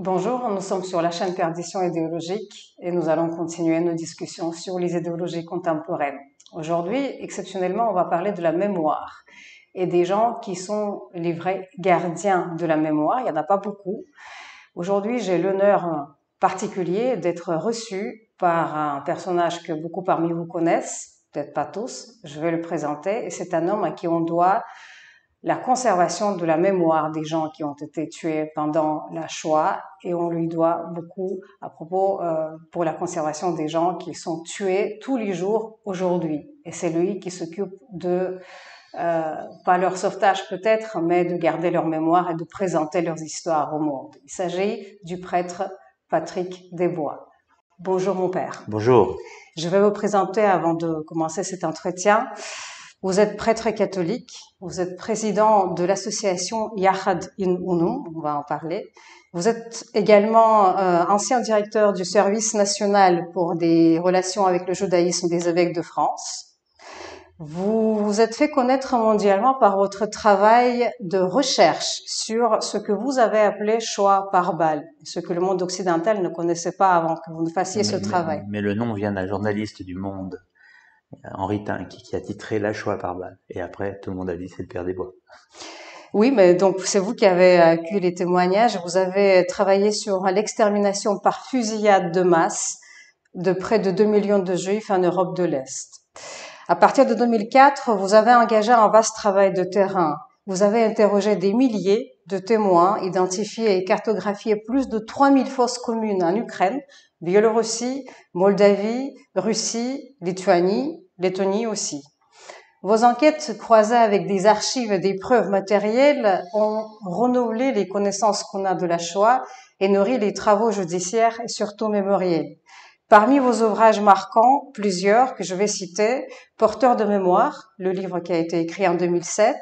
Bonjour, nous sommes sur la chaîne Perdition idéologique et nous allons continuer nos discussions sur les idéologies contemporaines. Aujourd'hui, exceptionnellement, on va parler de la mémoire et des gens qui sont les vrais gardiens de la mémoire. Il n'y en a pas beaucoup. Aujourd'hui, j'ai l'honneur particulier d'être reçu par un personnage que beaucoup parmi vous connaissent, peut-être pas tous. Je vais le présenter et c'est un homme à qui on doit la conservation de la mémoire des gens qui ont été tués pendant la Shoah et on lui doit beaucoup à propos pour la conservation des gens qui sont tués tous les jours aujourd'hui. Et c'est lui qui s'occupe de, pas leur sauvetage peut-être, mais de garder leur mémoire et de présenter leurs histoires au monde. Il s'agit du prêtre Patrick Desbois. Bonjour mon père. Bonjour. Je vais vous présenter avant de commencer cet entretien. Vous êtes prêtre catholique, vous êtes président de l'association Yahad in Unum, on va en parler. Vous êtes également ancien directeur du service national pour des relations avec le judaïsme des évêques de France. Vous vous êtes fait connaître mondialement par votre travail de recherche sur ce que vous avez appelé Shoah par balle, ce que le monde occidental ne connaissait pas avant que vous ne fassiez ce travail. Mais le nom vient d'un journaliste du Monde, Henri Tin, qui a titré La Shoah par balle. Et après, tout le monde a dit c'est le père Desbois. Oui, mais donc c'est vous qui avez accueilli les témoignages. Vous avez travaillé sur l'extermination par fusillade de masse de près de 2 millions de Juifs en Europe de l'Est. À partir de 2004, vous avez engagé un vaste travail de terrain. Vous avez interrogé des milliers de témoins, identifié et cartographié plus de 3000 fosses communes en Ukraine, Biélorussie, Moldavie, Russie, Lituanie, Lettonie aussi. Vos enquêtes croisées avec des archives et des preuves matérielles ont renouvelé les connaissances qu'on a de la Shoah et nourri les travaux judiciaires et surtout mémoriels. Parmi vos ouvrages marquants, plusieurs que je vais citer, Porteur de mémoire, le livre qui a été écrit en 2007,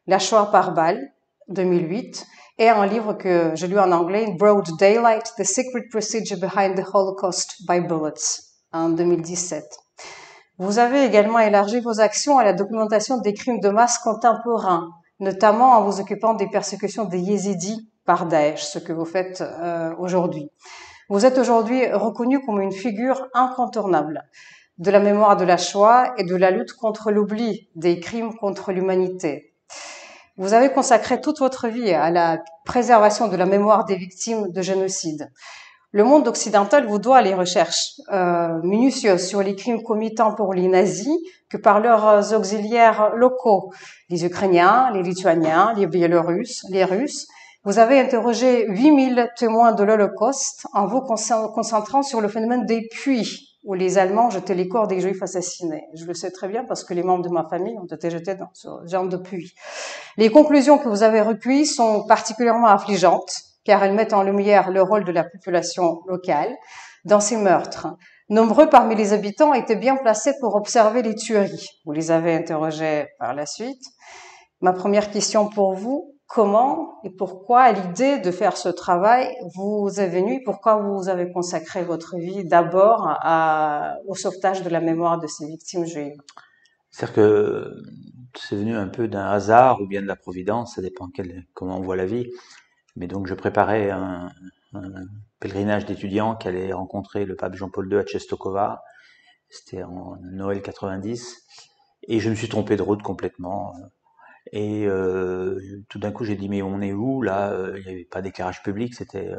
La Shoah par balle, 2008, et un livre que je lu en anglais, Broad Daylight, The Secret Procedure Behind the Holocaust by Bullets, en 2017. Vous avez également élargi vos actions à la documentation des crimes de masse contemporains, notamment en vous occupant des persécutions des Yézidis par Daesh, ce que vous faites aujourd'hui. Vous êtes aujourd'hui reconnu comme une figure incontournable de la mémoire de la Shoah et de la lutte contre l'oubli des crimes contre l'humanité. Vous avez consacré toute votre vie à la préservation de la mémoire des victimes de génocide. Le monde occidental vous doit les recherches minutieuses sur les crimes commis tant pour les nazis que par leurs auxiliaires locaux, les Ukrainiens, les Lituaniens, les Biélorusses, les Russes. Vous avez interrogé 8000 témoins de l'Holocauste en vous concentrant sur le phénomène des puits où les Allemands jetaient les corps des Juifs assassinés. Je le sais très bien parce que les membres de ma famille ont été jetés dans ce genre de puits. Les conclusions que vous avez recueillies sont particulièrement affligeantes car elles mettent en lumière le rôle de la population locale dans ces meurtres. Nombreux parmi les habitants étaient bien placés pour observer les tueries. Vous les avez interrogés par la suite. Ma première question pour vous, comment et pourquoi l'idée de faire ce travail vous est venue? Pourquoi vous avez consacré votre vie d'abord au sauvetage de la mémoire de ces victimes juives? C'est-à-dire que c'est venu un peu d'un hasard ou bien de la providence, ça dépend comment on voit la vie. Mais donc je préparais un pèlerinage d'étudiants qui allait rencontrer le pape Jean-Paul II à Czestochowa. C'était en Noël 90. Et je me suis trompé de route complètement. Et tout d'un coup, j'ai dit, mais on est où là? Il n'y avait pas d'éclairage public, c'était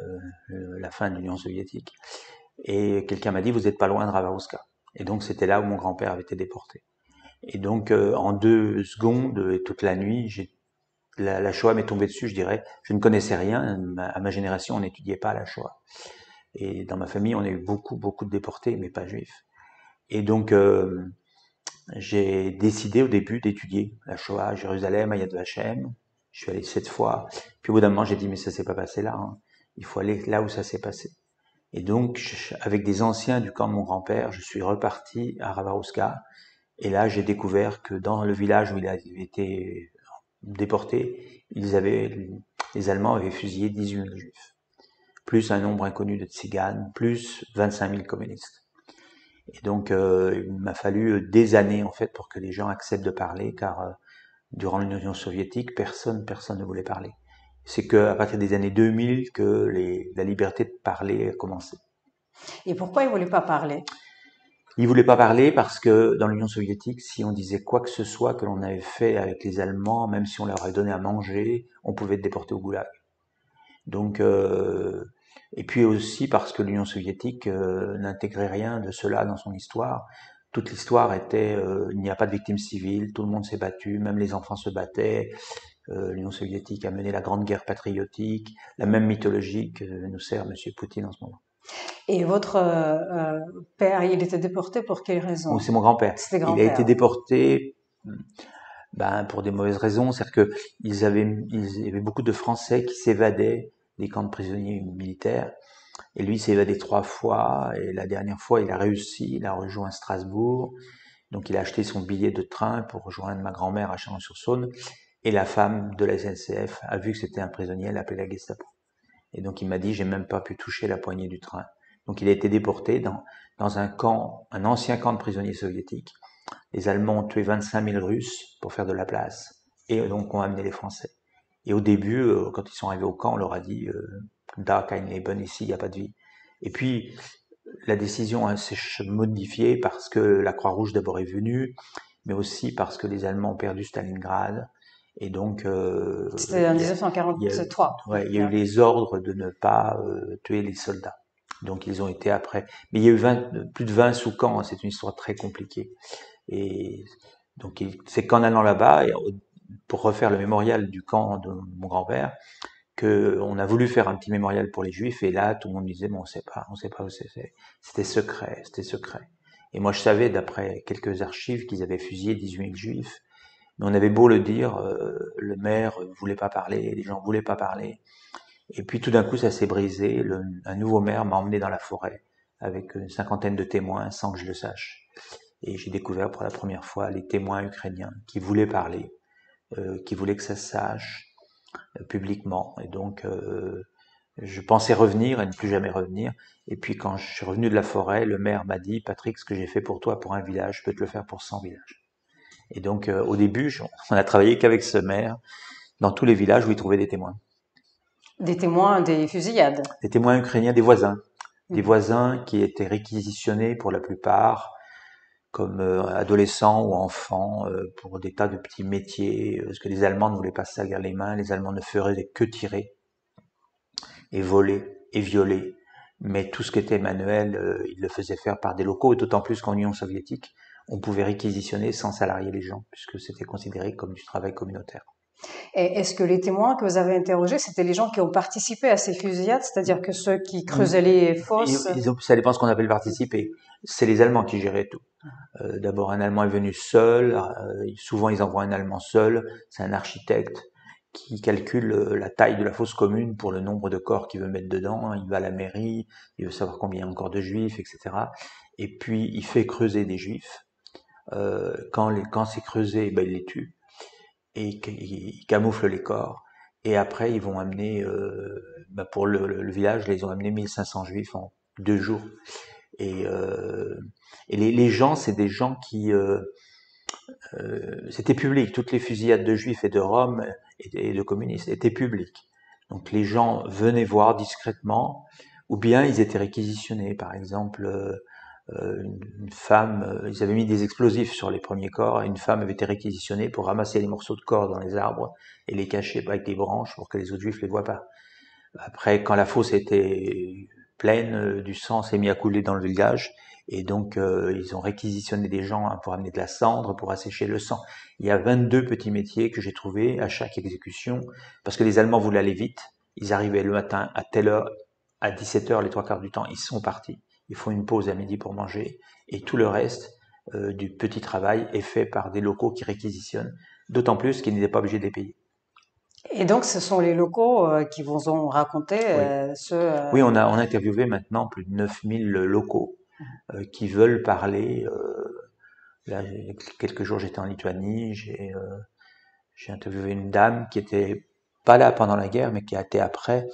la fin de l'Union soviétique. Et quelqu'un m'a dit, vous n'êtes pas loin de Ravarouska. Et donc, c'était là où mon grand-père avait été déporté. Et donc, en 2 secondes et toute la nuit, la Shoah m'est tombée dessus, je dirais. Je ne connaissais rien. À ma génération, on n'étudiait pas la Shoah. Et dans ma famille, on a eu beaucoup de déportés, mais pas juifs. Et donc, j'ai décidé au début d'étudier la Shoah à Jérusalem, à Yad Vashem. Je suis allé 7 fois. Puis au bout d'un moment, j'ai dit, mais ça s'est pas passé là. Hein. Il faut aller là où ça s'est passé. Et donc, avec des anciens du camp de mon grand-père, je suis reparti à Ravarouska. Et là, j'ai découvert que dans le village où il avait été déporté, les Allemands avaient fusillé 18 000 juifs. Plus un nombre inconnu de tziganes, plus 25 000 communistes. Et donc, il m'a fallu des années, en fait, pour que les gens acceptent de parler, car durant l'Union soviétique, personne ne voulait parler. C'est qu'à partir des années 2000 que la liberté de parler a commencé. Et pourquoi ils voulaient pas parler? Ils voulaient pas parler parce que dans l'Union soviétique, si on disait quoi que ce soit que l'on avait fait avec les Allemands, même si on leur avait donné à manger, on pouvait être déporté au goulag. Donc, et puis aussi parce que l'Union soviétique n'intégrait rien de cela dans son histoire. Toute l'histoire était, il n'y a pas de victimes civiles, tout le monde s'est battu, même les enfants se battaient. L'Union soviétique a mené la grande guerre patriotique, la même mythologie que nous sert Monsieur Poutine en ce moment. Et votre père, il était déporté pour quelle Bon, raison? c'est mon grand-père. C'était Il a été grand-père. déporté pour des mauvaises raisons, c'est-à-dire que il y avait beaucoup de Français qui s'évadaient des camps de prisonniers militaires. Et lui s'est évadé 3 fois, et la dernière fois, il a réussi, il a rejoint Strasbourg. Donc il a acheté son billet de train pour rejoindre ma grand-mère à Chalon-sur-Saône. Et la femme de la SNCF a vu que c'était un prisonnier, elle a appelé la Gestapo. Et donc il m'a dit, j'ai même pas pu toucher la poignée du train. Donc il a été déporté dans un camp, un ancien camp de prisonniers soviétiques. Les Allemands ont tué 25 000 Russes pour faire de la place. Et donc ont amené les Français. Et au début, quand ils sont arrivés au camp, on leur a dit, Da kein Leben, ici, il n'y a pas de vie. Et puis, la décision s'est modifiée parce que la Croix-Rouge d'abord est venue, mais aussi parce que les Allemands ont perdu Stalingrad. Et donc, C'était en il y a 1943. ouais, il y a eu les ordres de ne pas tuer les soldats. Donc, ils ont été après. Mais il y a eu plus de 20 sous-camps, c'est une histoire très compliquée. Et donc, c'est qu'en allant là-bas, pour refaire le mémorial du camp de mon grand-père, qu'on a voulu faire un petit mémorial pour les Juifs, et là, tout le monde disait, bon, on sait pas où c'est. C'était secret, c'était secret. Et moi, je savais, d'après quelques archives, qu'ils avaient fusillé 18 000 Juifs. Mais on avait beau le dire, le maire voulait pas parler, les gens voulaient pas parler. Et puis, tout d'un coup, ça s'est brisé. Un nouveau maire m'a emmené dans la forêt avec une cinquantaine de témoins sans que je le sache. Et j'ai découvert pour la première fois les témoins ukrainiens qui voulaient parler, qui voulaient que ça se sache publiquement. Et donc, je pensais revenir et ne plus jamais revenir. Et puis, quand je suis revenu de la forêt, le maire m'a dit, Patrick, ce que j'ai fait pour toi pour un village, je peux te le faire pour 100 villages. Et donc, au début, on a travaillé qu'avec ce maire dans tous les villages où il trouvait des témoins. Des témoins des fusillades. Des témoins ukrainiens, des voisins qui étaient réquisitionnés pour la plupart comme adolescents ou enfants pour des tas de petits métiers, parce que les Allemands ne voulaient pas se salir les mains, les Allemands ne feraient que tirer et voler et violer, mais tout ce qui était manuel, ils le faisaient faire par des locaux, et d'autant plus qu'en Union soviétique, on pouvait réquisitionner sans salarier les gens, puisque c'était considéré comme du travail communautaire. Et est-ce que les témoins que vous avez interrogés, c'était les gens qui ont participé à ces fusillades, c'est-à-dire que ceux qui creusaient les fosses? Ça dépend ce qu'on appelle participer. C'est les Allemands qui géraient tout. D'abord, un Allemand est venu seul. Souvent, ils envoient un Allemand seul. C'est un architecte qui calcule la taille de la fosse commune pour le nombre de corps qu'il veut mettre dedans. Il va à la mairie, il veut savoir combien il y a encore de juifs, etc. Et puis, il fait creuser des juifs. Quand c'est creusé, ben, il les tue. Et il camoufle les corps. Et après, ils vont amener, pour le village, ils ont amené 1500 juifs en 2 jours. Et, les gens, c'est des gens qui... c'était public. Toutes les fusillades de juifs et de roms et de communistes étaient publiques. Donc les gens venaient voir discrètement, ou bien ils étaient réquisitionnés. Par exemple, une femme, ils avaient mis des explosifs sur les premiers corps, et une femme avait été réquisitionnée pour ramasser les morceaux de corps dans les arbres et les cacher avec des branches pour que les autres juifs les voient pas. Après, quand la fosse était pleine, du sang s'est mis à couler dans le village, et donc ils ont réquisitionné des gens pour amener de la cendre, pour assécher le sang. Il y a 22 petits métiers que j'ai trouvés à chaque exécution, parce que les Allemands voulaient aller vite. Ils arrivaient le matin à telle heure, à 17 heures les 3 quarts du temps, ils sont partis. Ils font une pause à midi pour manger, et tout le reste du petit travail est fait par des locaux qui réquisitionnent, d'autant plus qu'ils n'étaient pas obligés de les payer. Et donc, ce sont les locaux qui vous ont raconté Oui. ce... Oui, on a interviewé maintenant plus de 9000 locaux qui veulent parler. Là, il y a quelques jours, j'étais en Lituanie, j'ai interviewé une dame qui était pas là pendant la guerre, mais qui a été après,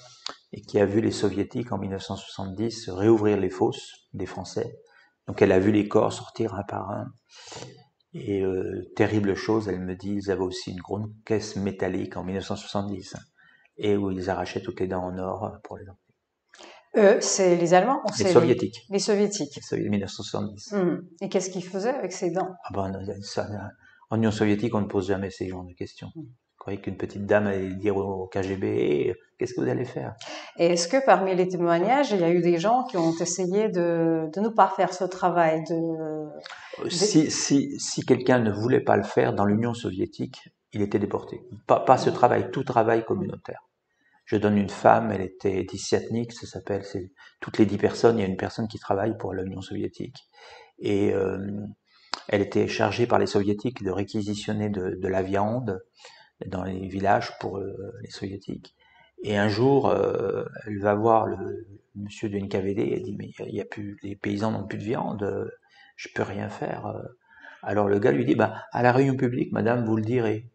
et qui a vu les soviétiques en 1970 réouvrir les fosses des Français. Donc elle a vu les corps sortir un par un. Et terrible chose, elle me dit, ils avaient aussi une grande caisse métallique en 1970. et où ils arrachaient toutes les dents en or pour les enfants. C'est les Allemands ou Les c'est soviétiques. les Soviétiques? Les soviétiques, 1970. Et qu'est-ce qu'ils faisaient avec ces dents? Ah ben, en Union soviétique, on ne pose jamais ces genres de questions. Vous croyez qu'une petite dame allait dire au KGB, qu'est-ce que vous allez faire? Et est-ce que parmi les témoignages, il y a eu des gens qui ont essayé de ne pas faire ce travail Si quelqu'un ne voulait pas le faire dans l'Union soviétique, il était déporté. Pas ce travail, tout travail communautaire. Je donne une femme, elle était disyatnique, ça s'appelle, c'est toutes les 10 personnes, il y a une personne qui travaille pour l'Union soviétique. Et elle était chargée par les soviétiques de réquisitionner de la viande dans les villages pour les soviétiques. Et un jour, elle va voir le monsieur du NKVD et elle dit mais il y a plus, les paysans n'ont plus de viande, je peux rien faire. Alors le gars lui dit bah à la réunion publique, madame, vous le direz.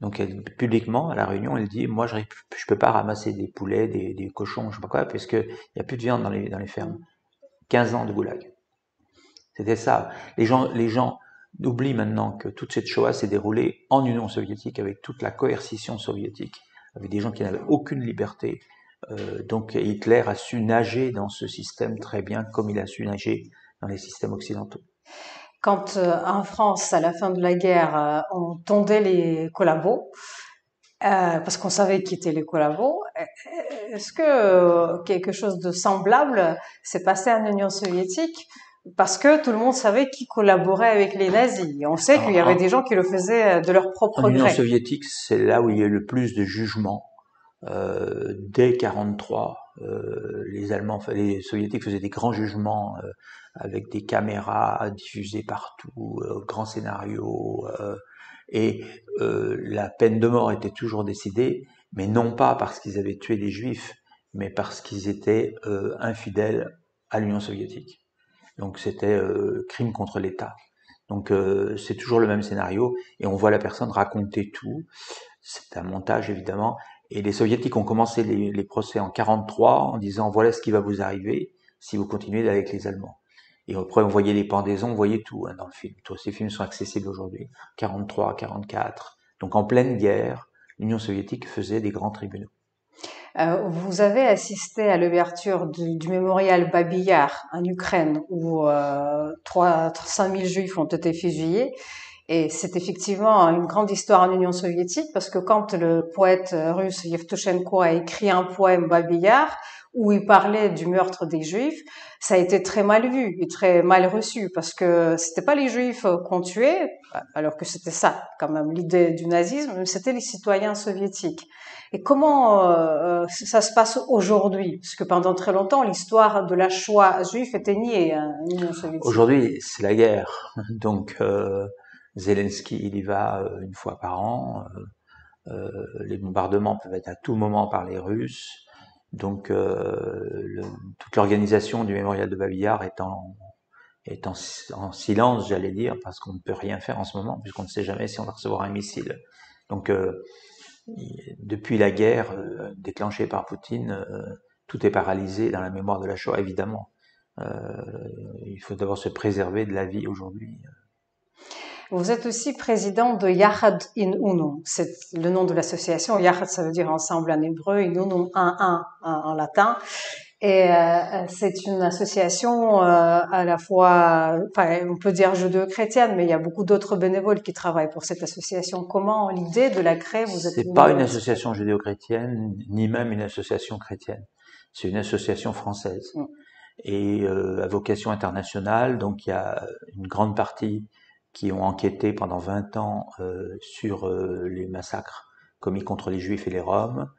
Donc elle, publiquement à la réunion, elle dit moi je peux pas ramasser des poulets, des cochons, je sais pas quoi, parce que il y a plus de viande dans les fermes. 15 ans de goulag. C'était ça. Les gens oublient maintenant que toute cette Shoah s'est déroulée en Union soviétique avec toute la coercition soviétique, avec des gens qui n'avaient aucune liberté. Donc Hitler a su nager dans ce système très bien comme il a su nager dans les systèmes occidentaux. Quand en France, à la fin de la guerre, on tondait les collabos, parce qu'on savait qui étaient les collabos, est-ce que quelque chose de semblable s'est passé en Union soviétique? Parce que tout le monde savait qui collaborait avec les nazis. On sait qu'il y avait des gens qui le faisaient de leur propre gré. En Union gré. soviétique, c'est là où il y a eu le plus de jugements. Dès 43, les soviétiques faisaient des grands jugements avec des caméras diffusées partout, grands scénarios, et la peine de mort était toujours décidée, mais non pas parce qu'ils avaient tué des juifs, mais parce qu'ils étaient infidèles à l'Union soviétique. Donc c'était crime contre l'État. Donc c'est toujours le même scénario, et on voit la personne raconter tout. C'est un montage évidemment. Et les soviétiques ont commencé les procès en 43 en disant voilà ce qui va vous arriver si vous continuez avec les Allemands. Et après on voyait les pendaisons, on voyait tout dans le film. Tous ces films sont accessibles aujourd'hui. 43, 44. Donc en pleine guerre, l'Union soviétique faisait des grands tribunaux. Vous avez assisté à l'ouverture du mémorial Babi Yar en Ukraine où 5000 juifs ont été fusillés. Et c'est effectivement une grande histoire en Union soviétique parce que quand le poète russe Yevtushenko a écrit un poème Babi Yar où il parlait du meurtre des juifs, ça a été très mal vu et très mal reçu parce que c'était pas les juifs qu'on tuait, alors que c'était ça quand même l'idée du nazisme, mais c'était les citoyens soviétiques. Et comment ça se passe aujourd'hui? Parce que pendant très longtemps, l'histoire de la Shoah juive était niée en Union soviétique. Aujourd'hui, c'est la guerre. Donc Zelensky, il y va une fois par an. Les bombardements peuvent être à tout moment par les Russes. Donc toute l'organisation du mémorial de Babi Yar est en silence, j'allais dire, parce qu'on ne peut rien faire en ce moment, puisqu'on ne sait jamais si on va recevoir un missile. Donc depuis la guerre déclenchée par Poutine, tout est paralysé dans la mémoire de la Shoah, évidemment. Il faut d'abord se préserver de la vie aujourd'hui. Vous êtes aussi président de Yachad in Unum. C'est le nom de l'association. Yachad, ça veut dire ensemble en hébreu, in Unum, un en latin. Et c'est une association à la fois, enfin, on peut dire judéo-chrétienne, mais il y a beaucoup d'autres bénévoles qui travaillent pour cette association. Comment l'idée de la créer vous êtes C'est pas une association judéo-chrétienne, ni même une association chrétienne. C'est une association française. Et à vocation internationale, donc il y a une grande partie qui ont enquêté pendant 20 ans sur les massacres commis contre les Juifs et les Roms.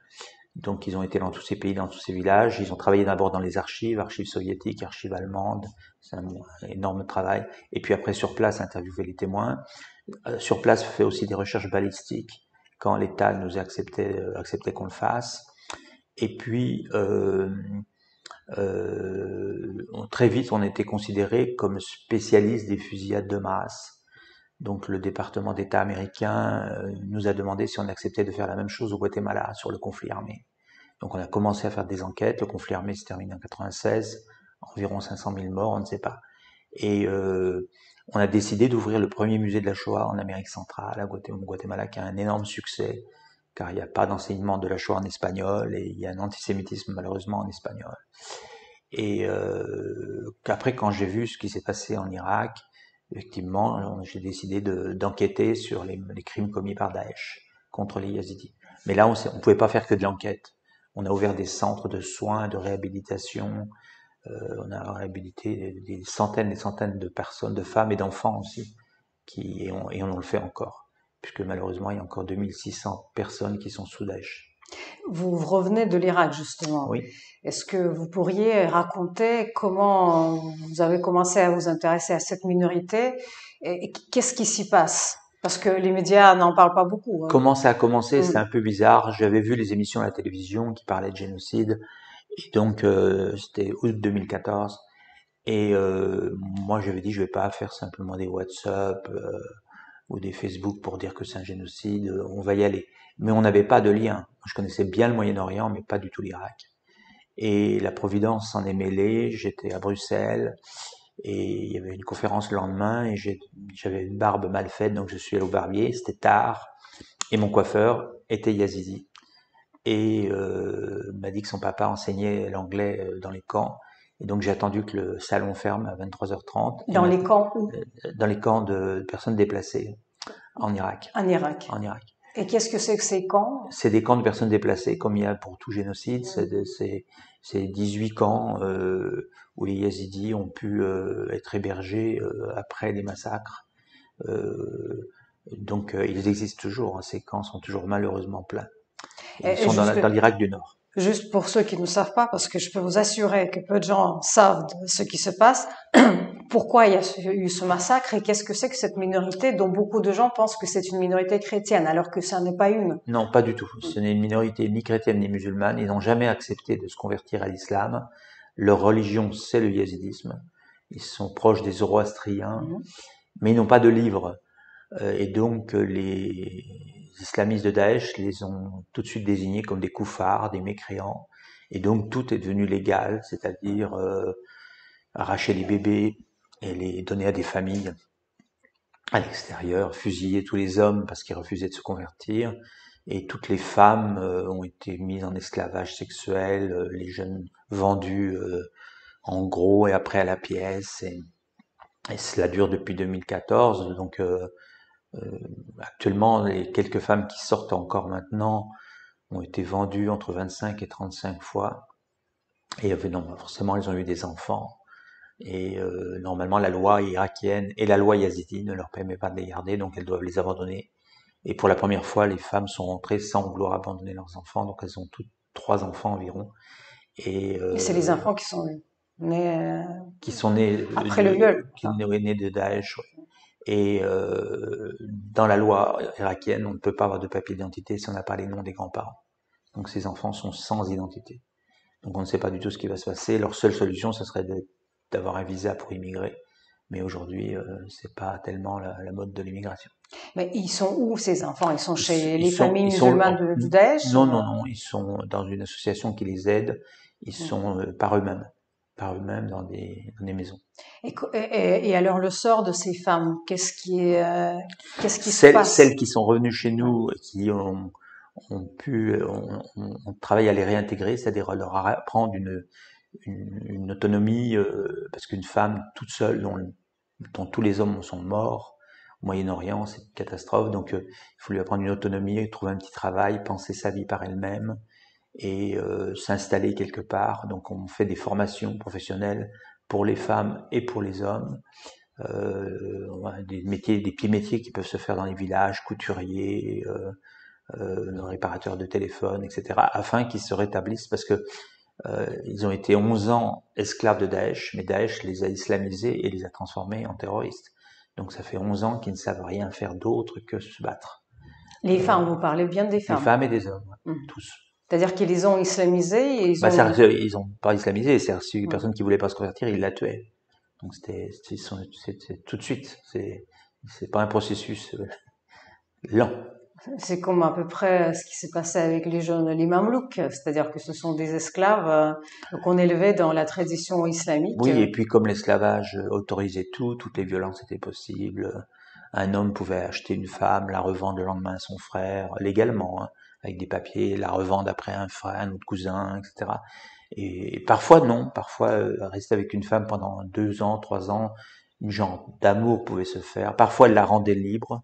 Donc ils ont été dans tous ces pays, dans tous ces villages. Ils ont travaillé d'abord dans les archives soviétiques, archives allemandes. C'est un énorme travail. Et puis après sur place, interviewer les témoins. Sur place, fait aussi des recherches balistiques quand l'État nous acceptait qu'on le fasse. Et puis très vite, on était considéré comme spécialiste des fusillades de masse. Donc le département d'État américain nous a demandé si on acceptait de faire la même chose au Guatemala sur le conflit armé. Donc on a commencé à faire des enquêtes. Le conflit armé se termine en 96, environ 500 000 morts, on ne sait pas. Et on a décidé d'ouvrir le premier musée de la Shoah en Amérique centrale, au Guatemala, qui a un énorme succès, car il n'y a pas d'enseignement de la Shoah en espagnol et il y a un antisémitisme malheureusement en espagnol. Et qu'après, quand j'ai vu ce qui s'est passé en Irak, effectivement, j'ai décidé d'enquêter sur les crimes commis par Daesh contre les Yazidis. Mais là, on ne pouvait pas faire que de l'enquête. On a ouvert des centres de soins, de réhabilitation. On a réhabilité des centaines et des centaines de personnes, de femmes et d'enfants aussi, et on le fait encore, puisque malheureusement, il y a encore 2600 personnes qui sont sous Daesh. Vous revenez de l'Irak, justement. Oui. Est-ce que vous pourriez raconter comment vous avez commencé à vous intéresser à cette minorité et qu'est-ce qui s'y passe? Parce que les médias n'en parlent pas beaucoup. Hein. Comment ça a commencé? C'est un peu bizarre. J'avais vu les émissions à la télévision qui parlaient de génocide, et donc c'était août 2014. Et moi, j'avais dit, je vais pas faire simplement des WhatsApp ou des Facebook pour dire que c'est un génocide. On va y aller. Mais on n'avait pas de lien. Je connaissais bien le Moyen-Orient, mais pas du tout l'Irak. Et la Providence s'en est mêlée. J'étais à Bruxelles et il y avait une conférence le lendemain et j'avais une barbe mal faite, donc je suis allé au barbier. C'était tard et mon coiffeur était yazidi et m'a dit que son papa enseignait l'anglais dans les camps. Et donc j'ai attendu que le salon ferme à 23h30. Dans les camps où? Dans les camps de personnes déplacées en Irak. En Irak. En Irak. Et qu'est-ce que c'est que ces camps? C'est des camps de personnes déplacées, comme il y a pour tout génocide. C'est 18 camps où les Yazidis ont pu être hébergés après les massacres. Donc ils existent toujours. Hein, ces camps sont toujours malheureusement pleins. Ils sont dans l'Irak du Nord. Juste pour ceux qui ne savent pas, parce que je peux vous assurer que peu de gens savent ce qui se passe, pourquoi il y a eu ce massacre et qu'est-ce que c'est que cette minorité dont beaucoup de gens pensent que c'est une minorité chrétienne, alors que ça n'est pas une. Non, pas du tout. Ce n'est une minorité ni chrétienne ni musulmane. Ils n'ont jamais accepté de se convertir à l'islam. Leur religion, c'est le yazidisme. Ils sont proches des zoroastriens, mais ils n'ont pas de livre. Et donc, les islamistes de Daesh les ont tout de suite désignés comme des koufars, des mécréants. Et donc, tout est devenu légal, c'est-à-dire arracher les bébés et les donner à des familles à l'extérieur, fusiller tous les hommes parce qu'ils refusaient de se convertir. Et toutes les femmes ont été mises en esclavage sexuel, les jeunes vendus en gros et après à la pièce. Et cela dure depuis 2014. Donc actuellement, les quelques femmes qui sortent encore maintenant ont été vendues entre 25 et 35 fois. Et non, forcément, elles ont eu des enfants. Et normalement, la loi irakienne et la loi yazidi ne leur permet pas de les garder, donc elles doivent les abandonner. Et pour la première fois, les femmes sont rentrées sans vouloir abandonner leurs enfants, donc elles ont toutes 3 enfants environ. Et c'est les enfants qui sont nés après le viol, qui sont nés de Daesh. Ouais. Et dans la loi irakienne, on ne peut pas avoir de papier d'identité si on n'a pas les noms des grands-parents. Donc ces enfants sont sans identité. Donc on ne sait pas du tout ce qui va se passer. Leur seule solution, ce serait d'avoir un visa pour immigrer. Mais aujourd'hui, c'est pas tellement la mode de l'immigration. Mais ils sont où ces enfants? Ils sont chez les familles musulmanes du Daesh? Non, ils sont dans une association qui les aide. Ils sont par eux-mêmes dans des maisons. Et alors le sort de ces femmes, qu'est-ce qui se passe? Celles qui sont revenues chez nous, qui on travaille à les réintégrer, c'est-à-dire à leur apprendre une autonomie, parce qu'une femme toute seule dont tous les hommes sont morts au Moyen-Orient, c'est une catastrophe. Donc il faut lui apprendre une autonomie, trouver un petit travail, penser sa vie par elle-même et s'installer quelque part. Donc on fait des formations professionnelles pour les femmes et pour les hommes. Des petits métiers qui peuvent se faire dans les villages, couturiers, réparateurs de téléphone, etc., afin qu'ils se rétablissent, parce que ils ont été 11 ans esclaves de Daesh, mais Daesh les a islamisés et les a transformés en terroristes. Donc ça fait 11 ans qu'ils ne savent rien faire d'autre que se battre. Les femmes, vous parlez bien des femmes. Les femmes et des hommes, tous. C'est-à-dire qu'ils les ont islamisés et ils ont pas islamisé, c'est-à-dire si une personne qui voulait pas se convertir, ils la tuaient. Donc c'était tout de suite. C'est pas un processus lent. C'est comme à peu près ce qui s'est passé avec les Mamelouks, c'est-à-dire que ce sont des esclaves qu'on élevait dans la tradition islamique. Oui, et puis comme l'esclavage autorisait tout, toutes les violences étaient possibles, un homme pouvait acheter une femme, la revendre le lendemain à son frère, légalement, hein, avec des papiers, la revendre après un frère, un autre cousin, etc. Et parfois non, parfois rester avec une femme pendant 2 ans, 3 ans, une genre d'amour pouvait se faire. Parfois il la rendait libre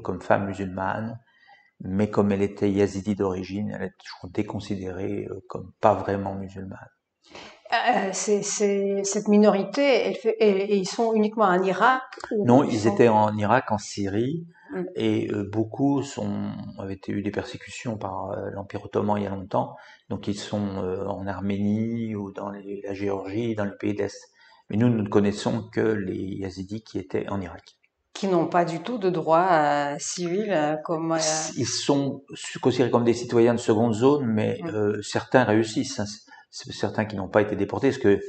comme femme musulmane, mais comme elle était yazidi d'origine, elle est toujours déconsidérée comme pas vraiment musulmane. Cette minorité, et ils sont uniquement en Irak ou Non, ils ils sont... étaient en Irak, en Syrie, Mm. et beaucoup avaient eu des persécutions par l'Empire ottoman il y a longtemps, donc ils sont en Arménie ou dans la Géorgie, dans les pays d'Est. Mais nous ne connaissons que les Yazidis qui étaient en Irak. Qui n'ont pas du tout de droit civil comme... Ils sont considérés comme des citoyens de seconde zone, mais Mm. certains réussissent, hein. C'est certains qui n'ont pas été déportés, parce que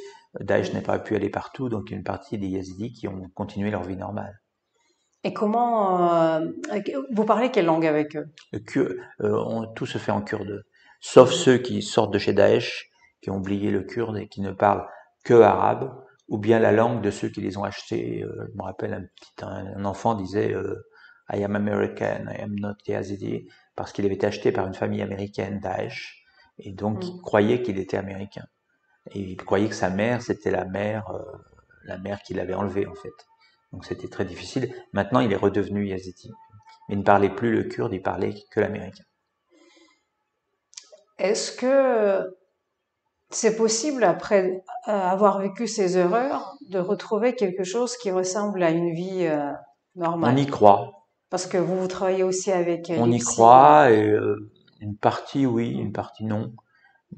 Daesh Mm. n'a pas pu aller partout, donc il y a une partie des Yazidis qui ont continué leur vie normale. Et comment... vous parlez quelle langue avec eux? Tout se fait en kurde, sauf Mhm. ceux qui sortent de chez Daesh, qui ont oublié le kurde et qui ne parlent que arabe, ou bien la langue de ceux qui les ont achetés. Je me rappelle un enfant disait I am American, I am not Yazidi, parce qu'il avait été acheté par une famille américaine Daesh, et donc il Mm. croyait qu'il était américain. Et il croyait que sa mère, c'était la mère qui l'avait enlevé en fait. Donc c'était très difficile. Maintenant, il est redevenu Yazidi. Mais il ne parlait plus le kurde, il parlait que l'américain. Est-ce que c'est possible, après avoir vécu ces horreurs, de retrouver quelque chose qui ressemble à une vie On normale? y croit. Parce que vous travaillez aussi avec On les y psys. croit, et une partie oui, une partie non.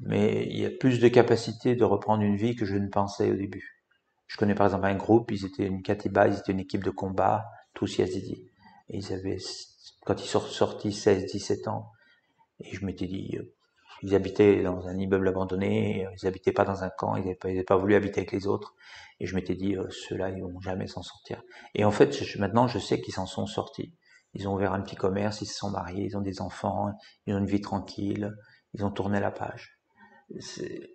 Mais il y a plus de capacité de reprendre une vie que je ne pensais au début. Je connais par exemple un groupe, ils étaient une katiba, ils étaient une équipe de combat, tous yazidis. Et ils avaient, quand ils sont sortis, 16, 17 ans. Et je m'étais dit, ils habitaient dans un immeuble abandonné, ils habitaient pas dans un camp, ils n'avaient pas voulu habiter avec les autres. Et je m'étais dit, ceux-là, ils vont jamais s'en sortir. Et en fait, maintenant, je sais qu'ils s'en sont sortis. Ils ont ouvert un petit commerce, ils se sont mariés, ils ont des enfants, ils ont une vie tranquille, ils ont tourné la page.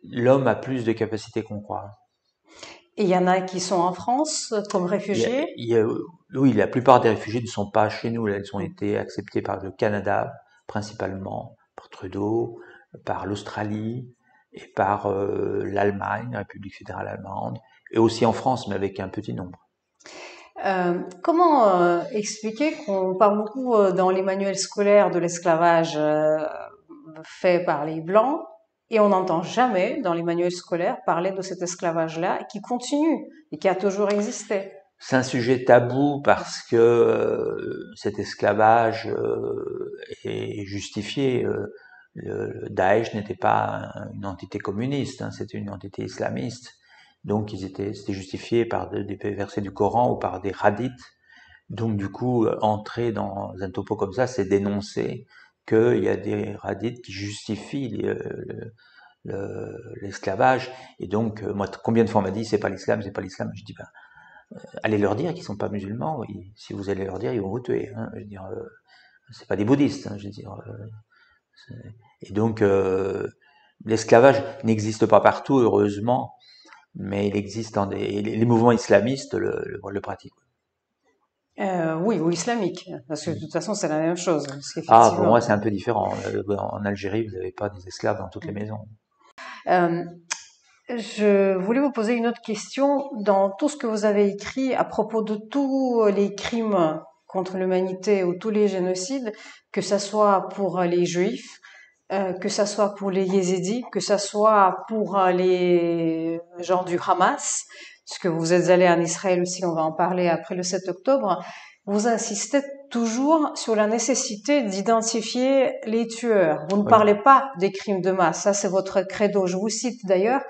L'homme a plus de capacités qu'on croit. Et il y en a qui sont en France comme Il y a, réfugiés. il y a, oui, la plupart des réfugiés ne sont pas chez nous. Là, ils ont Mm. été acceptés par le Canada, principalement, par Trudeau, par l'Australie et par l'Allemagne, la République fédérale allemande, et aussi en France, mais avec un petit nombre. Comment expliquer qu'on parle beaucoup dans les manuels scolaires de l'esclavage fait par les Blancs et on n'entend jamais dans les manuels scolaires parler de cet esclavage-là qui continue et qui a toujours existé? C'est un sujet tabou parce que cet esclavage est justifié. Le Daesh n'était pas une entité communiste, hein, c'était une entité islamiste. Donc c'était justifié par des versets du Coran ou par des hadiths. Donc du coup, entrer dans un topo comme ça, c'est dénoncer qu'il y a des hadiths qui justifient l'esclavage. Et donc, moi, combien de fois on m'a dit c'est pas l'islam, c'est pas l'islam. Je dis ben allez leur dire qu'ils sont pas musulmans. Oui. Si vous allez leur dire, ils vont vous tuer. Hein. Je veux dire, c'est pas des bouddhistes. Hein, je veux dire. Et donc, l'esclavage n'existe pas partout, heureusement, mais il existe dans les mouvements islamistes le pratiquent. Oui, ou islamique, parce que de toute façon c'est la même chose, parce Ah, pour moi, qu'effectivement. c'est un peu différent. En Algérie, vous n'avez pas des esclaves dans toutes les maisons. Euh, je voulais vous poser une autre question. Dans tout ce que vous avez écrit à propos de tous les crimes contre l'humanité ou tous les génocides, que ça soit pour les Juifs, que ça soit pour les Yézidis, que ça soit pour les gens du Hamas, puisque vous êtes allé en Israël aussi, on va en parler après le 7 octobre, vous insistez toujours sur la nécessité d'identifier les tueurs. Vous ne Oui. parlez pas des crimes de masse, ça c'est votre credo. Je vous cite d'ailleurs,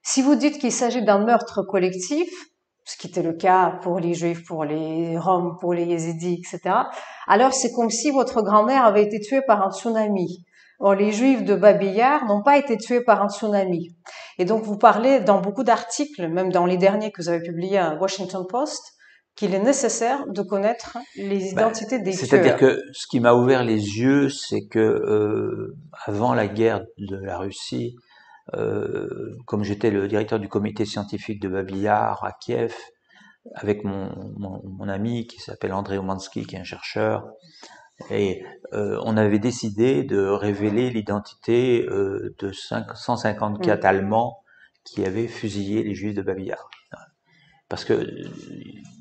si vous dites qu'il s'agit d'un meurtre collectif, ce qui était le cas pour les Juifs, pour les Roms, pour les Yézidis, etc., alors c'est comme si votre grand-mère avait été tuée par un tsunami. Or, les Juifs de Babi-Yar n'ont pas été tués par un tsunami. Et donc, vous parlez dans beaucoup d'articles, même dans les derniers que vous avez publiés à Washington Post, qu'il est nécessaire de connaître les Ben, identités des c'est-à-dire tueurs. que ce qui m'a ouvert les yeux, c'est que avant la guerre de la Russie, comme j'étais le directeur du comité scientifique de Babi Yar à Kiev, avec mon ami qui s'appelle André Omansky, qui est un chercheur, et on avait décidé de révéler l'identité de 154 Allemands qui avaient fusillé les Juifs de Babi Yar. Parce que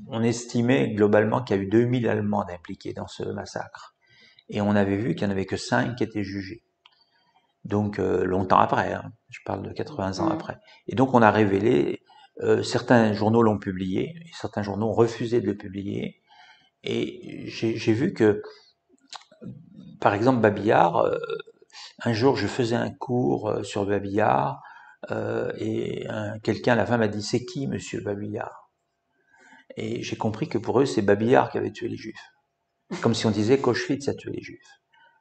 on estimait globalement qu'il y a eu 2000 Allemands impliqués dans ce massacre. Et on avait vu qu'il n'y en avait que 5 qui étaient jugés. Donc longtemps après, hein, je parle de 80 ans après. Et donc on a révélé, certains journaux l'ont publié, et certains journaux ont refusé de le publier. Et j'ai vu que, par exemple, Babi Yar, un jour je faisais un cours sur Babi Yar, et quelqu'un à la fin m'a dit « C'est qui monsieur Babi Yar ?» Et j'ai compris que pour eux c'est Babi Yar qui avait tué les Juifs. Comme si on disait qu'Auschwitz a tué les Juifs.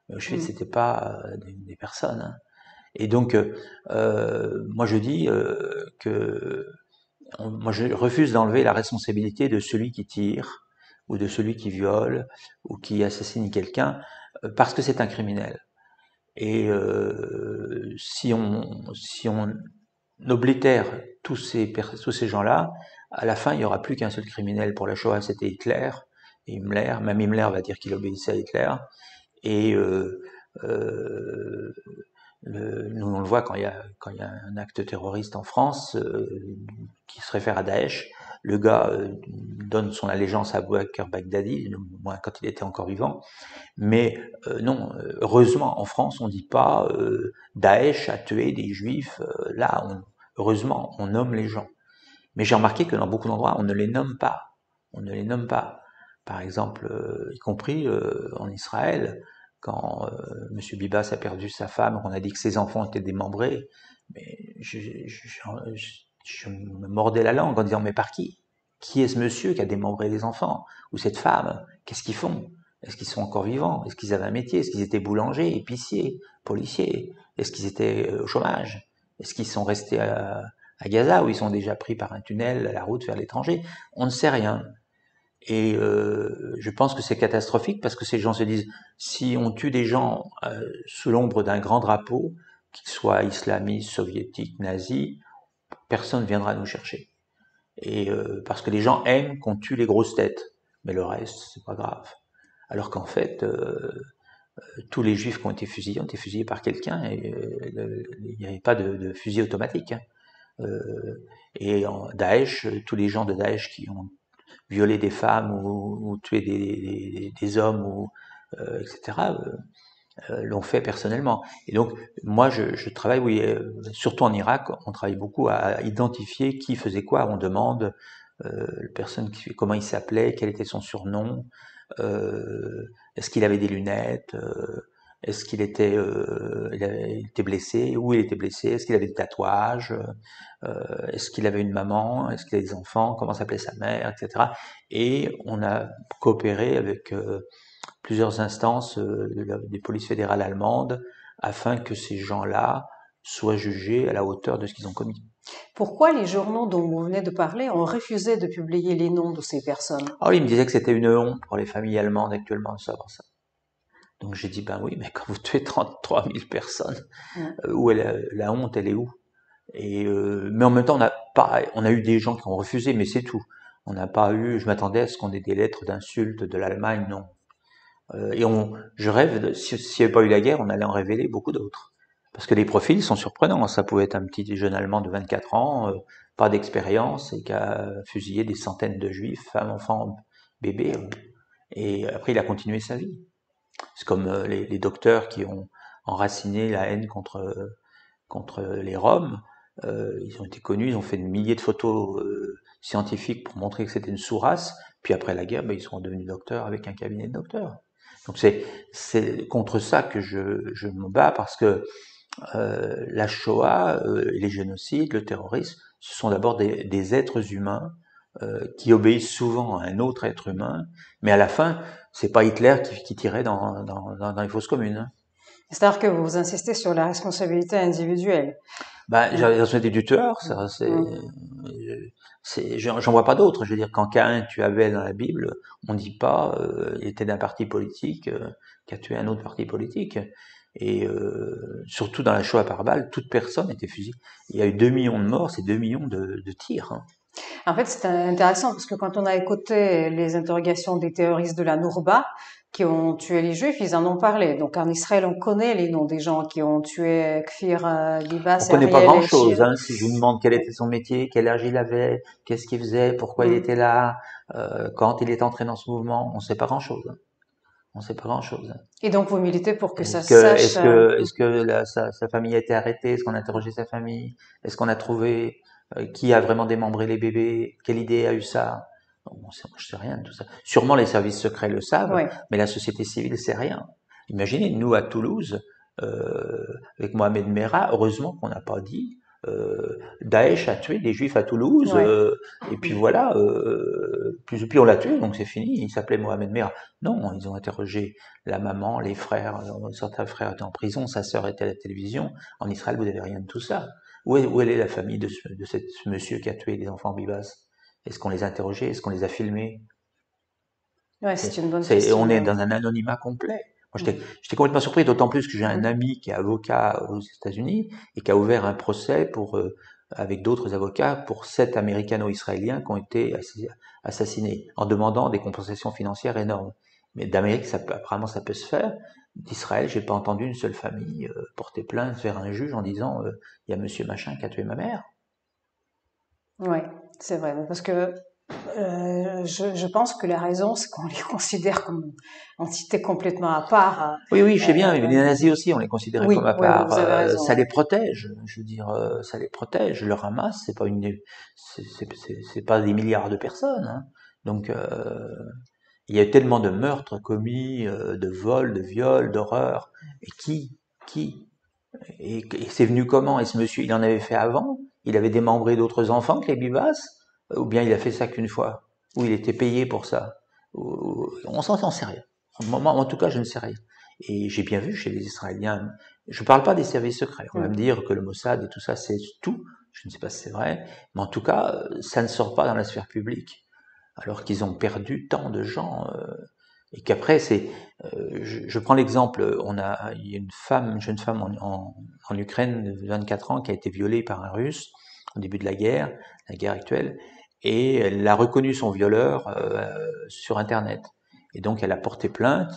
Mais Auschwitz c'était pas des personnes, hein. Et donc, moi je dis moi je refuse d'enlever la responsabilité de celui qui tire, ou de celui qui viole, ou qui assassine quelqu'un, parce que c'est un criminel. Et si on oblitère tous ces gens-là, à la fin il n'y aura plus qu'un seul criminel. Pour la Shoah c'était Hitler, et Himmler, même Himmler va dire qu'il obéissait à Hitler. Et nous on le voit quand il y a un acte terroriste en France qui se réfère à Daesh, le gars donne son allégeance à Abu Bakr Baghdadi, moins quand il était encore vivant. Mais non, heureusement en France on dit pas Daesh a tué des Juifs. Heureusement on nomme les gens. Mais j'ai remarqué que dans beaucoup d'endroits on ne les nomme pas. On ne les nomme pas. Par exemple, y compris en Israël, quand M. Bibas a perdu sa femme, qu'on a dit que ses enfants étaient démembrés, mais je me mordais la langue en disant « Mais par qui ? Qui est ce monsieur qui a démembré les enfants ? Ou cette femme ? Qu'est-ce qu'ils font ? Est-ce qu'ils sont encore vivants ? Est-ce qu'ils avaient un métier ? Est-ce qu'ils étaient boulangers, épiciers, policiers ? Est-ce qu'ils étaient au chômage ? Est-ce qu'ils sont restés à Gaza, où ils sont déjà pris par un tunnel à la route vers l'étranger ? On ne sait rien. Et je pense que c'est catastrophique parce que ces gens se disent si on tue des gens sous l'ombre d'un grand drapeau, qu'il soit islamiste, soviétique, nazi, personne ne viendra nous chercher. Et parce que les gens aiment qu'on tue les grosses têtes, mais le reste c'est pas grave. Alors qu'en fait, tous les juifs qui ont été fusillés par quelqu'un, et il n'y avait pas de fusil automatique. Hein. Et en Daesh, tous les gens de Daesh qui ont violé des femmes ou tué des hommes, etc., l'ont fait personnellement. Et donc, moi, je travaille, oui, surtout en Irak, on travaille beaucoup à identifier qui faisait quoi. On demande comment il s'appelait, quel était son surnom, est-ce qu'il avait des lunettes, est-ce qu'il était, il était blessé, où il était blessé, est-ce qu'il avait des tatouages, est-ce qu'il avait une maman, est-ce qu'il avait des enfants, comment s'appelait sa mère, etc. Et on a coopéré avec plusieurs instances des polices fédérales allemandes afin que ces gens-là soient jugés à la hauteur de ce qu'ils ont commis. Pourquoi les journaux dont vous venez de parler ont refusé de publier les noms de ces personnes ? Alors, il me disait que c'était une honte pour les familles allemandes actuellement de savoir ça. Donc j'ai dit, ben oui, mais quand vous tuez 33 000 personnes, où la honte, elle est où ? Et mais en même temps, on a eu des gens qui ont refusé, mais c'est tout. On n'a pas eu, je m'attendais à ce qu'on ait des lettres d'insultes de l'Allemagne, non. Et je rêve, s'il n'y avait pas eu la guerre, on allait en révéler beaucoup d'autres. Parce que les profils sont surprenants. Ça pouvait être un petit jeune Allemand de 24 ans, pas d'expérience, et qui a fusillé des centaines de juifs, femmes, enfants, bébés. Et après, il a continué sa vie. C'est comme les docteurs qui ont enraciné la haine contre les Roms. Ils ont été connus, ils ont fait des milliers de photos scientifiques pour montrer que c'était une sous-race. Puis après la guerre, ils sont devenus docteurs avec un cabinet de docteurs. Donc c'est contre ça que je me bats, parce que la Shoah, les génocides, le terrorisme, ce sont d'abord des êtres humains qui obéissent souvent à un autre être humain, mais à la fin, c'est pas Hitler qui tirait dans les fosses communes. Hein. C'est-à-dire que vous insistez sur la responsabilité individuelle. La responsabilité du tueur, ça, j'en vois pas d'autre. Je veux dire, quand Caïn tue Abel dans la Bible, on dit pas il était d'un parti politique qui a tué un autre parti politique. Et surtout dans la Shoah par balle, toute personne était fusillée. Il y a eu 2 millions de morts, c'est 2 millions de tirs. Hein. En fait, c'est intéressant parce que quand on a écouté les interrogations des terroristes de la Nourba qui ont tué les Juifs, ils en ont parlé. Donc en Israël, on connaît les noms des gens qui ont tué Kfir On Bibas, connaît pas Ariel et grand-chose, Shir. hein. Si je vous demande quel était son métier, quel âge il avait, qu'est-ce qu'il faisait, pourquoi il était Mm. là, quand il est entré dans ce mouvement, on sait pas grand-chose, hein. On sait pas grand-chose. Et donc vous militez pour que ça Est-ce se que, sache. est-ce que, est-ce que sa famille a été arrêtée? Est-ce qu'on a interrogé sa famille? Est-ce qu'on a trouvé qui a vraiment démembré les bébés? Quelle idée a eu ça? Non, je sais rien de tout ça. Sûrement les services secrets le savent, Oui. mais la société civile sait rien. Imaginez, nous à Toulouse, avec Mohamed Merah, heureusement qu'on n'a pas dit Daesh a tué des juifs à Toulouse, Ouais. et puis voilà, puis on l'a tué, donc c'est fini, il s'appelait Mohamed Merah. Non, ils ont interrogé la maman, les frères, certains frères étaient en prison, sa sœur était à la télévision. En Israël, vous n'avez rien de tout ça. Où elle est la famille de ce monsieur qui a tué les enfants Bibas? Est-ce qu'on les a interrogés? Est-ce qu'on les a filmés? Ouais, c'est une bonne question. On est Ouais. dans un anonymat complet. Moi, Mm. j'étais complètement surpris, d'autant plus que j'ai un Mhm. ami qui est avocat aux États-Unis et qui a ouvert un procès avec d'autres avocats pour 7 Américano-Israéliens qui ont été assassinés en demandant des compensations financières énormes. Mais d'Amérique, apparemment, ça peut se faire. D'Israël, j'ai pas entendu une seule famille porter plainte vers un juge en disant il y a Monsieur Machin qui a tué ma mère. Ouais, c'est vrai. Parce que je pense que la raison, c'est qu'on les considère comme entités complètement à part. Oui, oui, je sais bien, mais les nazis aussi, on les considérait comme Oui, à oui, oui, part. vous avez raison. Ça Ouais. les protège, je veux dire, ça les protège. Le Hamas, c'est pas des milliards de personnes, hein. Donc, il y a tellement de meurtres commis, de vols, de viols, d'horreurs. Et qui, et c'est venu comment? Et ce monsieur, il en avait fait avant? Il avait démembré d'autres enfants que les Bibas? Ou bien il a fait ça qu'une fois? Ou il était payé pour ça? On s'en sait rien. En tout cas, je ne sais rien. Et j'ai bien vu chez les Israéliens, je ne parle pas des services secrets. On va me Mm. dire que le Mossad et tout ça, c'est tout. Je ne sais pas si c'est vrai. Mais en tout cas, ça ne sort pas dans la sphère publique. Alors qu'ils ont perdu tant de gens. Et qu'après, je prends l'exemple, il y a une jeune femme en Ukraine de 24 ans qui a été violée par un Russe au début de la guerre actuelle, et elle a reconnu son violeur sur Internet. Et donc elle a porté plainte,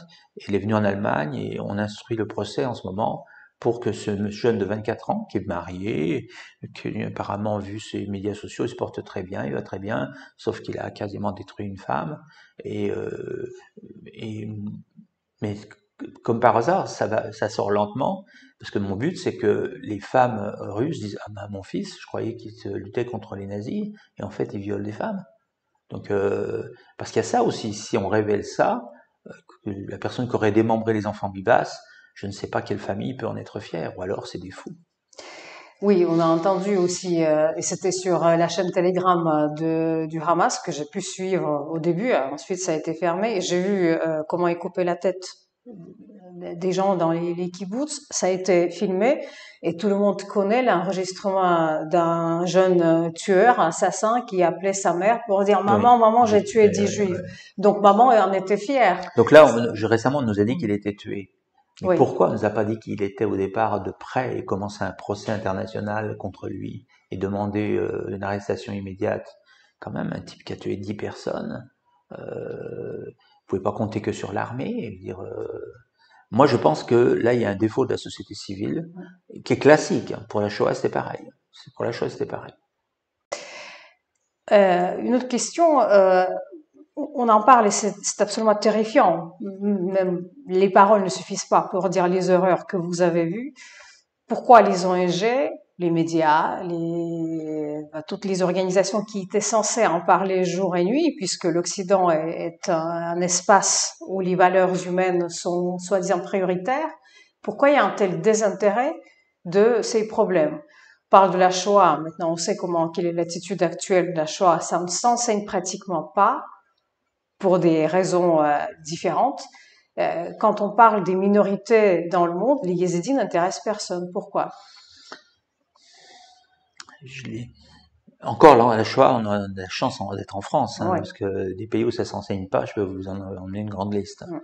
elle est venue en Allemagne et on instruit le procès en ce moment pour que ce jeune de 24 ans, qui est marié, qui apparemment vu ses médias sociaux, il se porte très bien, il va très bien, sauf qu'il a quasiment détruit une femme, et, euh, et mais comme par hasard, ça sort lentement, parce que mon but, c'est que les femmes russes disent ah ben mon fils, je croyais qu'il se luttait contre les nazis, et en fait il viole des femmes. Donc parce qu'il y a ça aussi, si on révèle ça, la personne qui aurait démembré les enfants Bibas, je ne sais pas quelle famille peut en être fière, ou alors c'est des fous. Oui, on a entendu aussi, et c'était sur la chaîne Telegram du Hamas que j'ai pu suivre au début. Ensuite, ça a été fermé. Et j'ai vu comment ils coupaient la tête des gens dans les kibboutz. Ça a été filmé et tout le monde connaît l'enregistrement d'un jeune tueur, assassin, qui appelait sa mère pour dire Oui. «Maman, maman, j'ai tué Ouais, 10 ouais, juifs». ouais. Donc maman elle en était fière. Donc là, récemment, on nous a dit qu'il était tué. Mais Oui. pourquoi on nous a pas dit qu'il était au départ de près et commencer un procès international contre lui et demander une arrestation immédiate? Quand même, un type qui a tué 10 personnes, vous pouvez pas compter que sur l'armée. Et dire, moi, je pense que là, il y a un défaut de la société civile qui est classique. Pour la Shoah, c'était pareil. Pour la Shoah, c'était pareil. Une autre question, on en parle et c'est absolument terrifiant. Même les paroles ne suffisent pas pour dire les horreurs que vous avez vues. Pourquoi les ONG, les médias, toutes les organisations qui étaient censées en parler jour et nuit, puisque l'Occident est un espace où les valeurs humaines sont soi-disant prioritaires, pourquoi il y a un tel désintérêt de ces problèmes? On parle de la Shoah, maintenant on sait quelle est l'attitude actuelle de la Shoah, ça ne s'enseigne pratiquement pas pour des raisons différentes. Quand on parle des minorités dans le monde, les yézidis n'intéressent personne. Pourquoi? Je l'ai- Encore là, la Shoah, on a de la chance d'être en France, hein, Ouais. parce que des pays où ça s'enseigne pas, je peux vous en emmener une grande liste. Mm.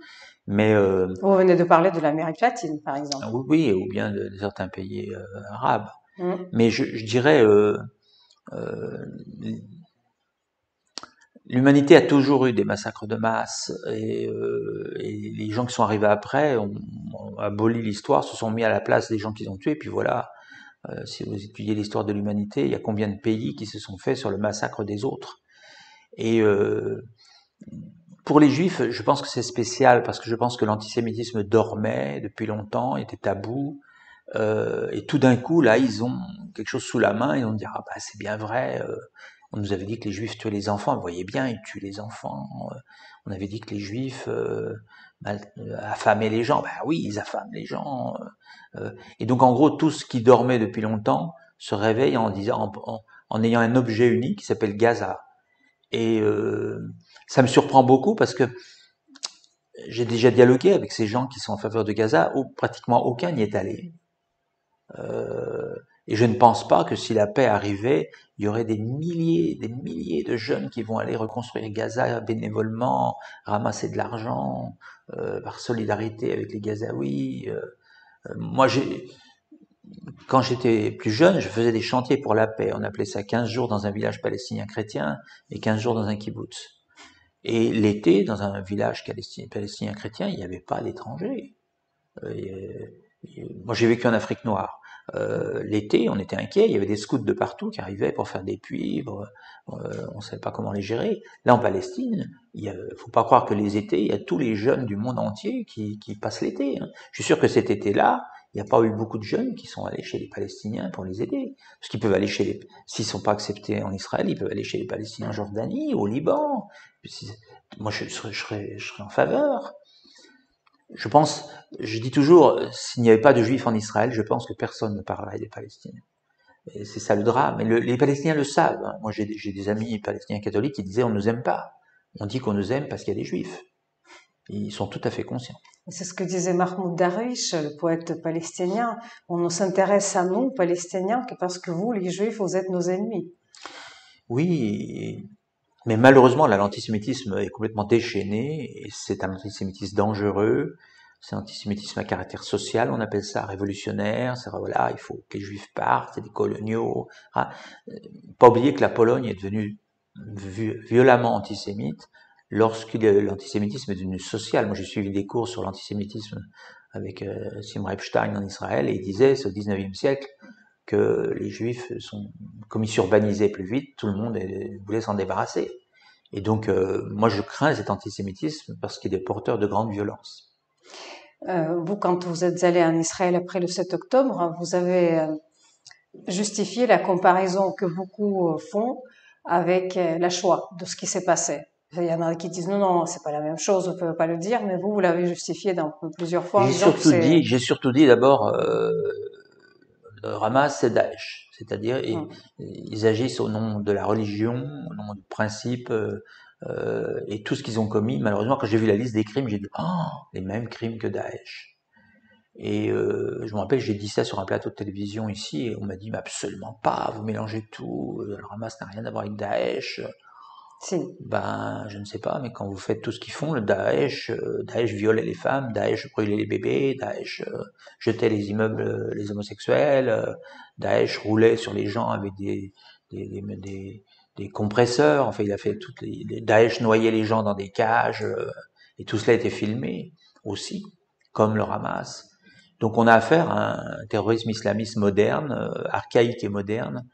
Mais Vous venez de parler de l'Amérique latine, par exemple. oui, oui, ou bien de certains pays arabes. Mm. Mais je dirais, euh, l'humanité a toujours eu des massacres de masse et les gens qui sont arrivés après ont aboli l'histoire, se sont mis à la place des gens qu'ils ont tués. Puis voilà, si vous étudiez l'histoire de l'humanité, il y a combien de pays qui se sont faits sur le massacre des autres. Et pour les Juifs, je pense que c'est spécial parce que je pense que l'antisémitisme dormait depuis longtemps, était tabou. Et tout d'un coup, là, ils ont quelque chose sous la main et on dit ah bah c'est bien vrai. On nous avait dit que les Juifs tuaient les enfants. Vous voyez bien, ils tuent les enfants. On avait dit que les Juifs affamaient les gens. Bah oui, ils affament les gens. Et donc en gros, tout ce qui dormait depuis longtemps se réveille en disant, en ayant un objet unique qui s'appelle Gaza. Et ça me surprend beaucoup parce que j'ai déjà dialogué avec ces gens qui sont en faveur de Gaza, où pratiquement aucun n'y est allé. Et je ne pense pas que si la paix arrivait, il y aurait des milliers de jeunes qui vont aller reconstruire Gaza bénévolement, ramasser de l'argent, par solidarité avec les Gazaouis. Moi, quand j'étais plus jeune, je faisais des chantiers pour la paix. On appelait ça 15 jours dans un village palestinien chrétien et 15 jours dans un kibboutz. Et l'été, dans un village palestinien chrétien, il n'y avait pas d'étrangers. Moi, j'ai vécu en Afrique noire. L'été, on était inquiets, il y avait des scouts de partout qui arrivaient pour faire des puits, on ne savait pas comment les gérer. Là, en Palestine, faut pas croire que les étés, il y a tous les jeunes du monde entier qui passent l'été. Hein. Je suis sûr que cet été-là, il n'y a pas eu beaucoup de jeunes qui sont allés chez les Palestiniens pour les aider. Parce qu'ils peuvent aller s'ils sont pas acceptés en Israël, ils peuvent aller chez les Palestiniens en Jordanie, au Liban. Moi, je serais en faveur. Je dis toujours, s'il n'y avait pas de juifs en Israël, je pense que personne ne parlerait des Palestiniens. Et c'est ça le drame. Et les Palestiniens le savent. Hein. Moi, j'ai des amis palestiniens catholiques qui disaient, on nous aime pas. On dit qu'on nous aime parce qu'il y a des juifs. Ils sont tout à fait conscients. C'est ce que disait Mahmoud Darwish, le poète palestinien. On ne s'intéresse à nous, Palestiniens, que parce que vous, les Juifs, vous êtes nos ennemis. Oui, mais malheureusement, là, l'antisémitisme est complètement déchaîné, et c'est un antisémitisme dangereux, c'est un antisémitisme à caractère social, on appelle ça révolutionnaire, c'est voilà, il faut que les Juifs partent, c'est des coloniaux. Ah, pas oublier que la Pologne est devenue violemment antisémite lorsque l'antisémitisme est devenu social. Moi, j'ai suivi des cours sur l'antisémitisme avec Simra Epstein en Israël, et il disait, c'est au 19e siècle, que les Juifs comme ils s'urbanisaient plus vite, tout le monde voulait s'en débarrasser. Et donc, moi, je crains cet antisémitisme parce qu'il est porteur de grande violence. Vous, quand vous êtes allé en Israël après le 7 octobre, vous avez justifié la comparaison que beaucoup font avec la Shoah, de ce qui s'est passé. Il y en a qui disent non, c'est pas la même chose, on peut pas le dire, mais vous l'avez justifié plusieurs fois en disant que c'est... J'ai surtout dit d'abord, le Hamas, c'est Daesh. C'est-à-dire, ils agissent au nom de la religion, au nom du principe, et tout ce qu'ils ont commis. Malheureusement, quand j'ai vu la liste des crimes, j'ai dit, les mêmes crimes que Daesh. Et je me rappelle, j'ai dit ça sur un plateau de télévision ici, et on m'a dit, mais absolument pas, vous mélangez tout, le Hamas n'a rien à voir avec Daesh. Si. Ben, je ne sais pas, mais quand vous faites tout ce qu'ils font, le Daesh violait les femmes, Daesh brûlait les bébés, Daesh jetait les immeubles, les homosexuels, Daesh roulait sur les gens avec des compresseurs, enfin il a fait Daesh noyait les gens dans des cages, et tout cela était filmé aussi, comme le Hamas. Donc on a affaire à un terrorisme islamiste moderne, archaïque et moderne,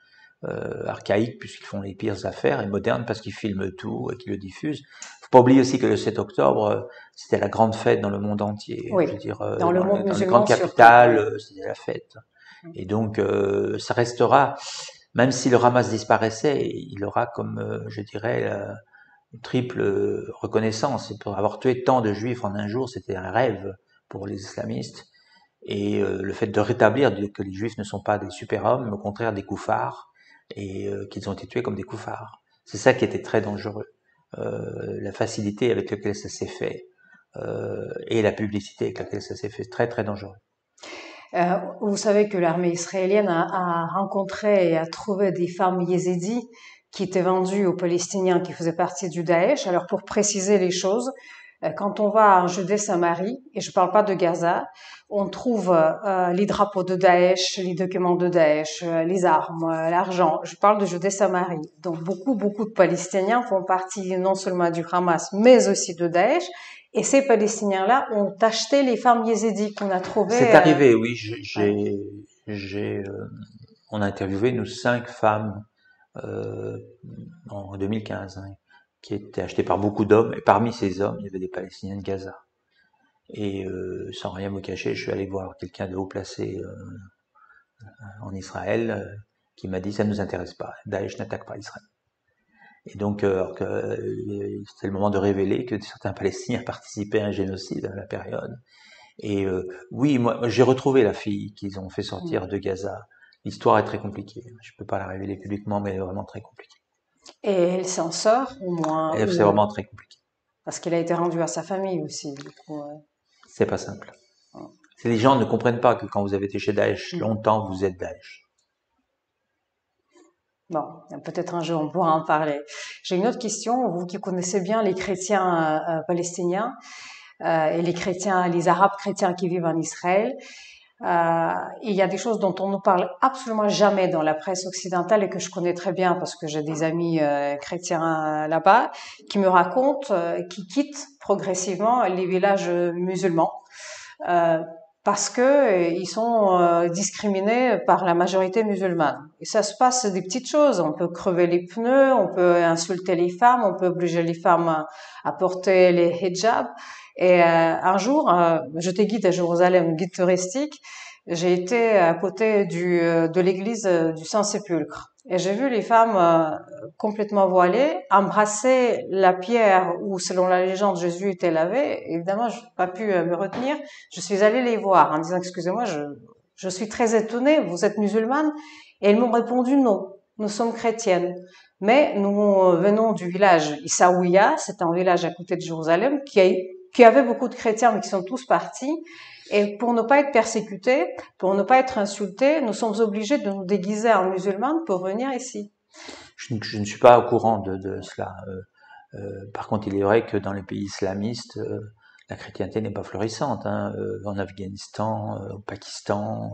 archaïque puisqu'ils font les pires affaires et moderne parce qu'ils filment tout et qu'ils le diffusent. Faut pas oublier aussi que le 7 octobre, c'était la grande fête dans le monde entier. Oui, je veux dire, dans le monde dans les musulman grandes capitales, c'était la fête. Et donc, ça restera, même si le Hamas disparaissait, il aura comme, je dirais, une triple reconnaissance. Pour avoir tué tant de juifs en un jour, c'était un rêve pour les islamistes. Et le fait de rétablir que les juifs ne sont pas des super-hommes, mais au contraire des koufars, et qu'ils ont été tués comme des koufars. C'est ça qui était très dangereux. La facilité avec laquelle ça s'est fait et la publicité avec laquelle ça s'est fait, très très dangereux. Vous savez que l'armée israélienne a rencontré et a trouvé des femmes yézidis qui étaient vendues aux Palestiniens qui faisaient partie du Daesh. Alors pour préciser les choses, Quand on va en Judée-Samarie, et je parle pas de Gaza, on trouve les drapeaux de Daesh, les documents de Daesh, les armes, l'argent. Je parle de Judée-Samarie. Donc beaucoup de Palestiniens font partie non seulement du Hamas, mais aussi de Daesh. Et ces Palestiniens-là ont acheté les femmes yézidis qu'on a C'est trouvées. arrivé, oui. Ouais. On a interviewé, nous, 5 femmes euh, en 2015, hein, qui étaient achetées par beaucoup d'hommes. Et parmi ces hommes, il y avait des Palestiniens de Gaza. Et sans rien me cacher, je suis allé voir quelqu'un de haut placé en Israël qui m'a dit ça ne nous intéresse pas. Daesh n'attaque pas Israël. Et donc, c'était le moment de révéler que certains Palestiniens participaient à un génocide à la période. Et oui, moi, j'ai retrouvé la fille qu'ils ont fait sortir de Gaza. L'histoire est très compliquée. Je peux pas la révéler publiquement, mais elle est vraiment très compliquée. Et elle s'en sort, au moins, C'est vraiment très compliqué. parce qu'elle a été rendue à sa famille aussi, du coup. C'est pas simple. Les gens ne comprennent pas que quand vous avez été chez Daesh longtemps, vous êtes Daesh. Bon, peut-être un jour on pourra en parler. J'ai une autre question. Vous qui connaissez bien les chrétiens palestiniens et les chrétiens, les arabes chrétiens qui vivent en Israël, il y a des choses dont on ne parle absolument jamais dans la presse occidentale et que je connais très bien parce que j'ai des amis chrétiens là-bas qui me racontent qu'ils quittent progressivement les villages musulmans. Parce que ils sont discriminés par la majorité musulmane. Et ça se passe des petites choses. On peut crever les pneus, on peut insulter les femmes, on peut obliger les femmes à porter les hijabs. Et un jour, j'étais guide à Jérusalem, guide touristique. J'ai été à côté de l'église du Saint-Sépulcre. Et j'ai vu les femmes complètement voilées embrasser la pierre où, selon la légende, Jésus était lavé. Évidemment, je n'ai pas pu me retenir. Je suis allée les voir en disant, excusez-moi, je suis très étonnée, vous êtes musulmane? Et elles m'ont répondu non, nous sommes chrétiennes. Mais nous venons du village Issaouia, c'est un village à côté de Jérusalem, qui avait beaucoup de chrétiens, mais qui sont tous partis. Et pour ne pas être persécutés, pour ne pas être insultés, nous sommes obligés de nous déguiser en musulmanes pour venir ici. Je ne suis pas au courant de cela. Par contre, il est vrai que dans les pays islamistes, la chrétienté n'est pas florissante. Hein. En Afghanistan, au Pakistan,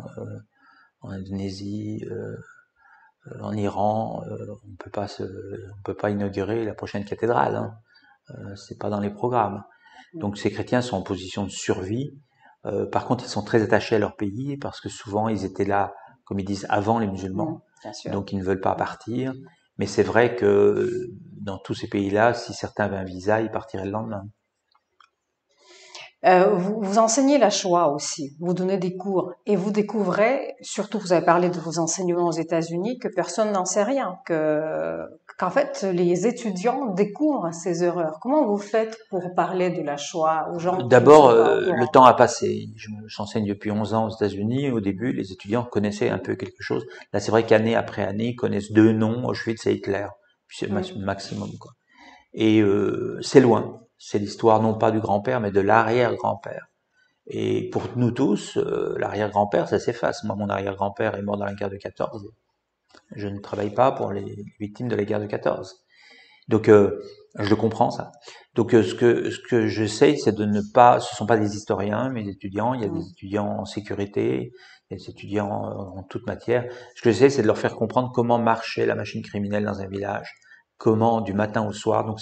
en Indonésie, en Iran, on peut pas inaugurer la prochaine cathédrale. Hein. C'est pas dans les programmes. Donc ces chrétiens sont en position de survie. Par contre, ils sont très attachés à leur pays parce que souvent ils étaient là, comme ils disent, avant les musulmans. Donc ils ne veulent pas partir. Mais c'est vrai que dans tous ces pays-là, si certains avaient un visa, ils partiraient le lendemain. Vous enseignez la Shoah aussi, vous donnez des cours et vous découvrez, surtout vous avez parlé de vos enseignements aux États-Unis, que personne n'en sait rien, qu'en fait les étudiants découvrent ces erreurs. Comment vous faites pour parler de la Shoah aux gens qui ne D'abord, sont pas au le courant? temps a passé. J'enseigne depuis 11 ans aux États-Unis. Au début, les étudiants connaissaient un peu quelque chose. Là, c'est vrai qu'année après année, ils connaissent 2 noms, Auschwitz et Hitler. Puis c'est le maximum, quoi. Et c'est loin. C'est l'histoire non pas du grand-père, mais de l'arrière-grand-père. Et pour nous tous, l'arrière-grand-père, ça s'efface. Moi, mon arrière-grand-père est mort dans la guerre de 14. Je ne travaille pas pour les victimes de la guerre de 14. Donc, je le comprends, ça. Donc, ce que j'essaye, c'est de ne pas, ce sont pas des historiens, mes étudiants, il y a des étudiants en sécurité, il y a des étudiants en toute matière. Ce que j'essaie, c'est de leur faire comprendre comment marchait la machine criminelle dans un village, comment du matin au soir. Donc,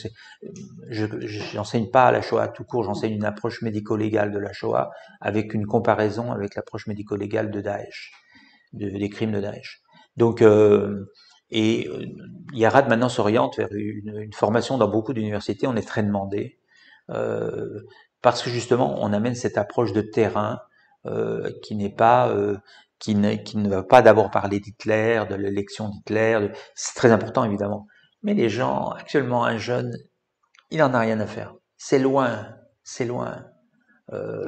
j'enseigne pas la Shoah tout court, j'enseigne une approche médico-légale de la Shoah avec une comparaison avec l'approche médico-légale de Daesh, des crimes de Daesh. Donc, Yarad maintenant s'oriente vers une formation dans beaucoup d'universités. On est très demandé parce que justement, on amène cette approche de terrain qui n'est pas qui ne va pas d'abord parler d'Hitler, de l'élection d'Hitler. C'est très important évidemment, mais les gens actuellement, un jeune, il en a rien à faire. C'est loin, c'est loin.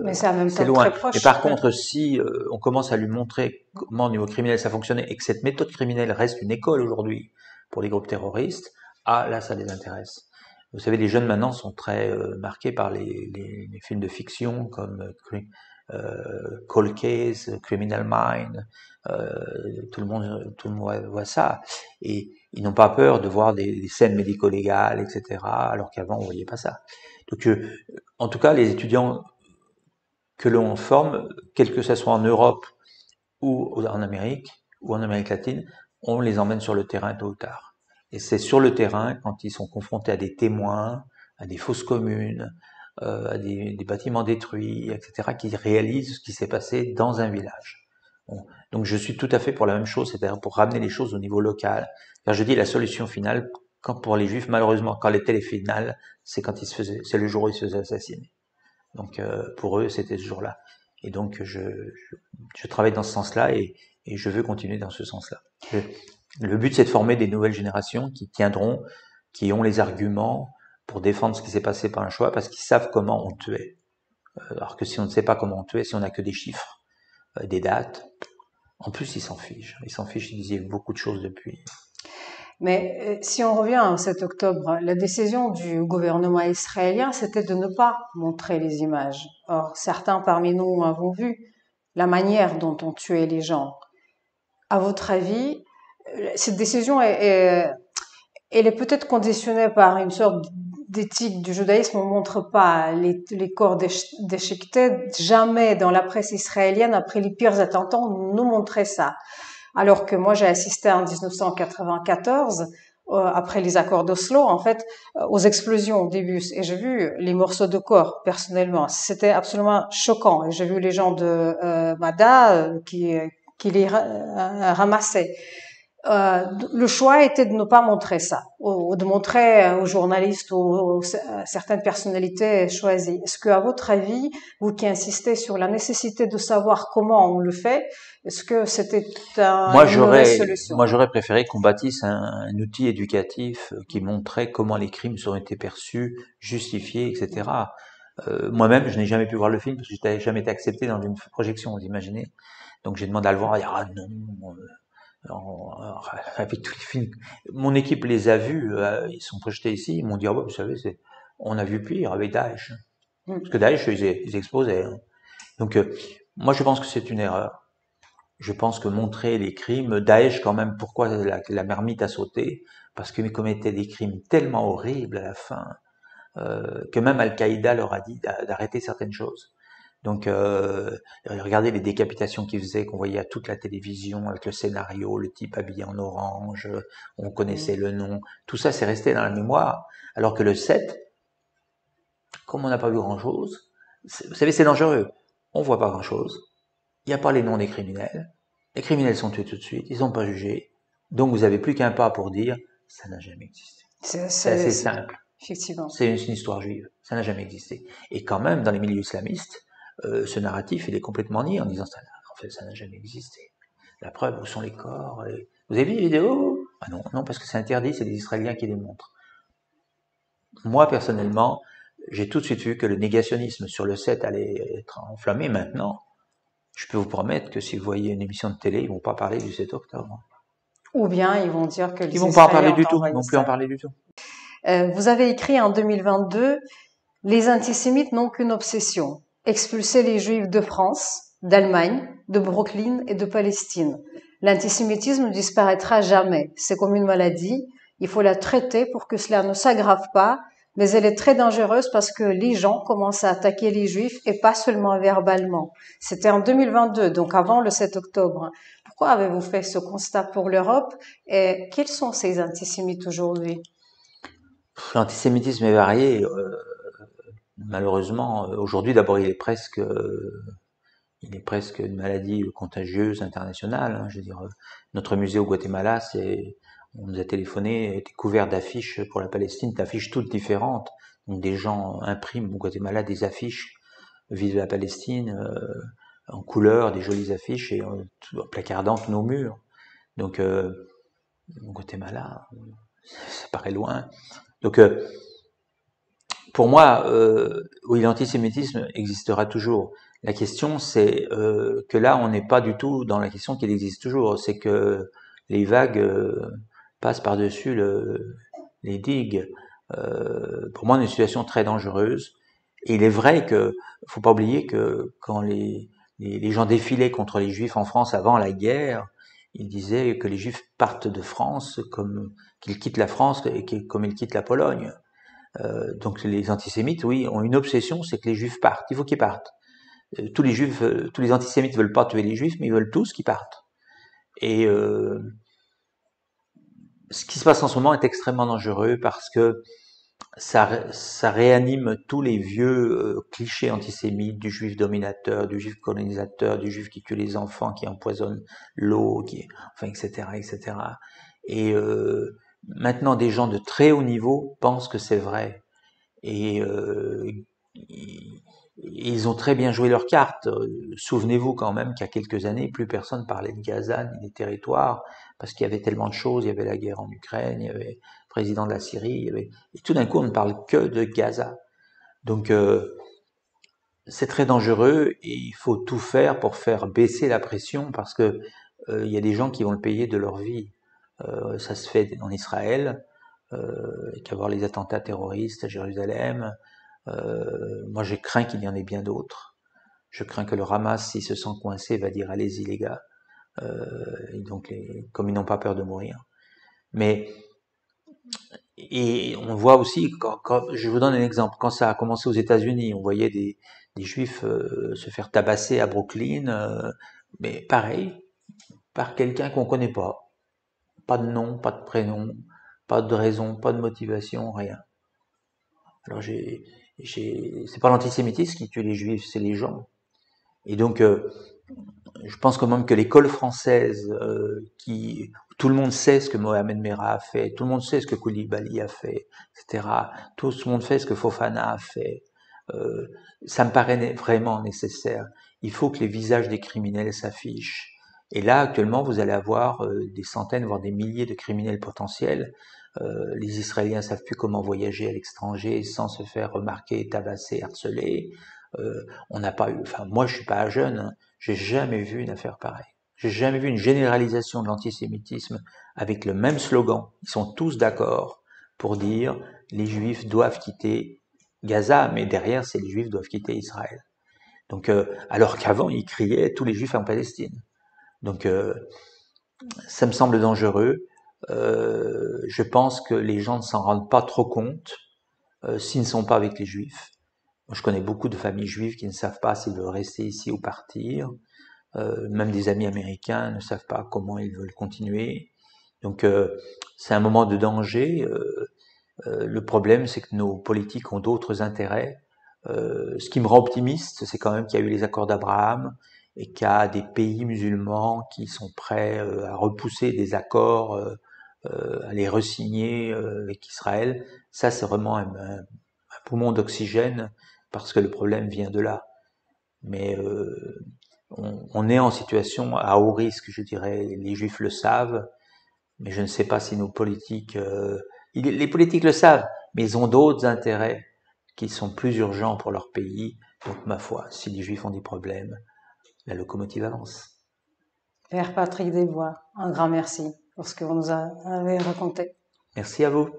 Mais c'est en même C'est temps loin. très Mais proche. par contre, si on commence à lui montrer comment au niveau criminel ça fonctionnait et que cette méthode criminelle reste une école aujourd'hui pour les groupes terroristes, ah là, ça les intéresse. Vous savez, les jeunes maintenant sont très marqués par les films de fiction comme Cold Case, Criminal Mind, tout le monde voit ça. Et ils n'ont pas peur de voir des scènes médico-légales, etc., alors qu'avant, on voyait pas ça. Donc, en tout cas, les étudiants que l'on forme, quel que ce soit en Europe ou en Amérique latine, on les emmène sur le terrain tôt ou tard. Et c'est sur le terrain, quand ils sont confrontés à des témoins, à des fosses communes, à des bâtiments détruits, etc., qu'ils réalisent ce qui s'est passé dans un village. Bon. Donc je suis tout à fait pour la même chose, c'est-à-dire pour ramener les choses au niveau local. Car je dis la solution finale, quand pour les Juifs, malheureusement, quand l'étaient les finales, c'est quand ils se faisaient, c'est le jour où ils se faisaient assassiner. Donc pour eux, c'était ce jour-là. Et donc je travaille dans ce sens-là et je veux continuer dans ce sens-là. Le but, c'est de former des nouvelles générations qui tiendront, qui ont les arguments pour défendre ce qui s'est passé par un choix, parce qu'ils savent comment on tuait. Alors que si on ne sait pas comment on tuait, si on n'a que des chiffres, des dates, en plus ils s'en fichent. Ils s'en fichent, ils disaient beaucoup de choses depuis. Mais si on revient au 7 octobre, la décision du gouvernement israélien, c'était de ne pas montrer les images. Or, certains parmi nous avons vu la manière dont on tuait les gens. À votre avis, cette décision elle est peut-être conditionnée par une sorte d'éthique du judaïsme. On ne montre pas les corps déchiquetés. Jamais dans la presse israélienne, après les pires attentats, on nous montrait ça. Alors que moi, j'ai assisté en 1994, après les accords d'Oslo, en fait, aux explosions au début. Et j'ai vu les morceaux de corps, personnellement. C'était absolument choquant. Et j'ai vu les gens de Mada qui les ramassaient. Le choix était de ne pas montrer ça, ou de montrer aux journalistes ou certaines personnalités choisies. Est-ce que, à votre avis, vous qui insistez sur la nécessité de savoir comment on le fait, est-ce que c'était une mauvaise solution? Moi, j'aurais préféré qu'on bâtisse un outil éducatif qui montrait comment les crimes ont été perçus, justifiés, etc. Moi-même, je n'ai jamais pu voir le film parce que je n'avais jamais été accepté dans une projection, vous imaginez. Donc j'ai demandé à le voir, il dit, ah non, avec tous les films. Mon équipe les a vus, ils sont projetés ici, ils m'ont dit, ah ouais, vous savez, on a vu pire avec Daesh. Parce que Daesh, ils explosaient. Hein. Donc, moi, je pense que c'est une erreur. Je pense que montrer les crimes, Daesh quand même, pourquoi la marmite a sauté? Parce qu'ils commettaient des crimes tellement horribles à la fin, que même Al-Qaïda leur a dit d'arrêter certaines choses. Donc, regardez les décapitations qu'ils faisaient, qu'on voyait à toute la télévision, avec le scénario, le type habillé en orange, on connaissait le nom, tout ça c'est resté dans la mémoire, alors que le 7, comme on n'a pas vu grand-chose, vous savez, c'est dangereux, on voit pas grand-chose, il n'y a pas les noms des criminels, les criminels sont tués tout de suite, ils sont pas jugés, donc vous avez plus qu'un pas pour dire, ça n'a jamais existé. C'est assez simple. Effectivement. C'est une histoire juive, ça n'a jamais existé. Et quand même, dans les milieux islamistes, ce narratif, il est complètement nié en disant ça. En fait, ça n'a jamais existé. La preuve, où sont les corps? Vous avez vu les vidéos? Ah non, non, parce que c'est interdit, c'est les Israéliens qui les montrent. Moi, personnellement, j'ai tout de suite vu que le négationnisme sur le 7 allait être enflammé. Maintenant, je peux vous promettre que si vous voyez une émission de télé, ils vont pas parler du 7 octobre. Ou bien ils vont dire que les Ils vont pas en parler Israéliens du tout, ils vont plus en parler du tout. Vous avez écrit en 2022 « Les antisémites n'ont qu'une obsession, expulser les Juifs de France, d'Allemagne, de Brooklyn et de Palestine. L'antisémitisme ne disparaîtra jamais. C'est comme une maladie. Il faut la traiter pour que cela ne s'aggrave pas, mais elle est très dangereuse parce que les gens commencent à attaquer les Juifs et pas seulement verbalement. » C'était en 2022, donc avant le 7 octobre. Pourquoi avez-vous fait ce constat pour l'Europe et quels sont ces antisémites aujourd'hui? L'antisémitisme est varié. Malheureusement, aujourd'hui, d'abord, il est presque une maladie contagieuse internationale. Hein. Je veux dire, notre musée au Guatemala, on nous a téléphoné, était couvert d'affiches pour la Palestine, d'affiches toutes différentes. Donc des gens impriment au Guatemala des affiches vive la Palestine en couleur, des jolies affiches et placardant tous nos murs. Donc au Guatemala, ça paraît loin. Donc pour moi, oui, l'antisémitisme existera toujours. La question, c'est que là, on n'est pas du tout dans la question qu'il existe toujours. C'est que les vagues passent par-dessus les digues. Pour moi, on est une situation très dangereuse. Et il est vrai que, faut pas oublier que quand les gens défilaient contre les Juifs en France avant la guerre, ils disaient que les Juifs partent de France comme qu'ils quittent la France et comme ils quittent la Pologne. Donc les antisémites, oui, ont une obsession, c'est que les Juifs partent. Il faut qu'ils partent. Tous les Juifs, tous les antisémites veulent pas tuer les Juifs, mais ils veulent tous qu'ils partent. Et ce qui se passe en ce moment est extrêmement dangereux parce que ça réanime tous les vieux clichés antisémites du juif dominateur, du juif colonisateur, du juif qui tue les enfants, qui empoisonne l'eau, enfin, etc., etc. Et maintenant, des gens de très haut niveau pensent que c'est vrai. Et ils ont très bien joué leur carte. Souvenez-vous quand même qu'il y a quelques années, plus personne parlait de Gaza ni des territoires, parce qu'il y avait tellement de choses. Il y avait la guerre en Ukraine, il y avait le président de la Syrie, et tout d'un coup, on ne parle que de Gaza. Donc, c'est très dangereux et il faut tout faire pour faire baisser la pression, parce que il y a des gens qui vont le payer de leur vie. Ça se fait en Israël, qu'à voir les attentats terroristes à Jérusalem. Moi, je crains qu'il y en ait bien d'autres. Je crains que le Hamas, s'il se sent coincé, va dire allez-y les gars. Et donc, comme ils n'ont pas peur de mourir. Mais et on voit aussi, je vous donne un exemple, quand ça a commencé aux États-Unis, on voyait des Juifs se faire tabasser à Brooklyn, mais pareil, par quelqu'un qu'on connaît pas. Pas de nom, pas de prénom, pas de raison, pas de motivation, rien. Alors c'est pas l'antisémitisme qui tue les Juifs, c'est les gens. Et donc, je pense quand même que l'école française, tout le monde sait ce que Mohamed Merah a fait, tout le monde sait ce que Koulibaly a fait, etc. Tout le monde fait ce que Fofana a fait. Ça me paraît vraiment nécessaire. Il faut que les visages des criminels s'affichent. Et là, actuellement, vous allez avoir des centaines, voire des milliers de criminels potentiels. Les Israéliens savent plus comment voyager à l'étranger sans se faire remarquer, tabasser, harceler. On n'a pas eu, enfin, moi, je suis pas jeune, hein, j'ai jamais vu une affaire pareille. J'ai jamais vu une généralisation de l'antisémitisme avec le même slogan. Ils sont tous d'accord pour dire les Juifs doivent quitter Gaza, mais derrière, c'est les Juifs doivent quitter Israël. Donc, alors qu'avant, ils criaient tous les Juifs en Palestine. Donc, ça me semble dangereux. Je pense que les gens ne s'en rendent pas trop compte s'ils ne sont pas avec les Juifs. Moi, je connais beaucoup de familles juives qui ne savent pas s'ils veulent rester ici ou partir. Même des amis américains ne savent pas comment ils veulent continuer. Donc, c'est un moment de danger. Le problème, c'est que nos politiques ont d'autres intérêts. Ce qui me rend optimiste, c'est quand même qu'il y a eu les accords d'Abraham et qu'il y a des pays musulmans qui sont prêts à repousser des accords, à les resigner avec Israël. Ça, c'est vraiment un poumon d'oxygène, parce que le problème vient de là. Mais on est en situation à haut risque, je dirais. Les Juifs le savent, mais je ne sais pas si nos politiques... les politiques le savent, mais ils ont d'autres intérêts qui sont plus urgents pour leur pays. Donc, ma foi, si les Juifs ont des problèmes, la locomotive avance. Père Patrick Desbois, un grand merci pour ce que vous nous avez raconté. Merci à vous.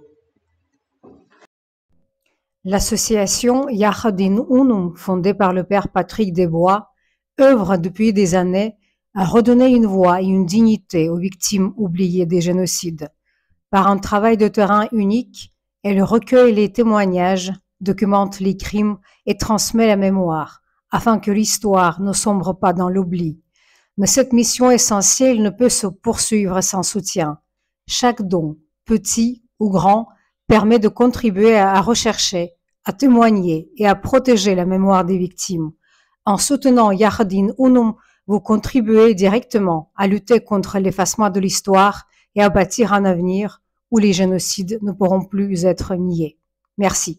L'association Yachadin Unum, fondée par le Père Patrick Desbois, œuvre depuis des années à redonner une voix et une dignité aux victimes oubliées des génocides. Par un travail de terrain unique, elle recueille les témoignages, documente les crimes et transmet la mémoire, afin que l'histoire ne sombre pas dans l'oubli. Mais cette mission essentielle ne peut se poursuivre sans soutien. Chaque don, petit ou grand, permet de contribuer à rechercher, à témoigner et à protéger la mémoire des victimes. En soutenant Yachadin Unum, vous contribuez directement à lutter contre l'effacement de l'histoire et à bâtir un avenir où les génocides ne pourront plus être niés. Merci.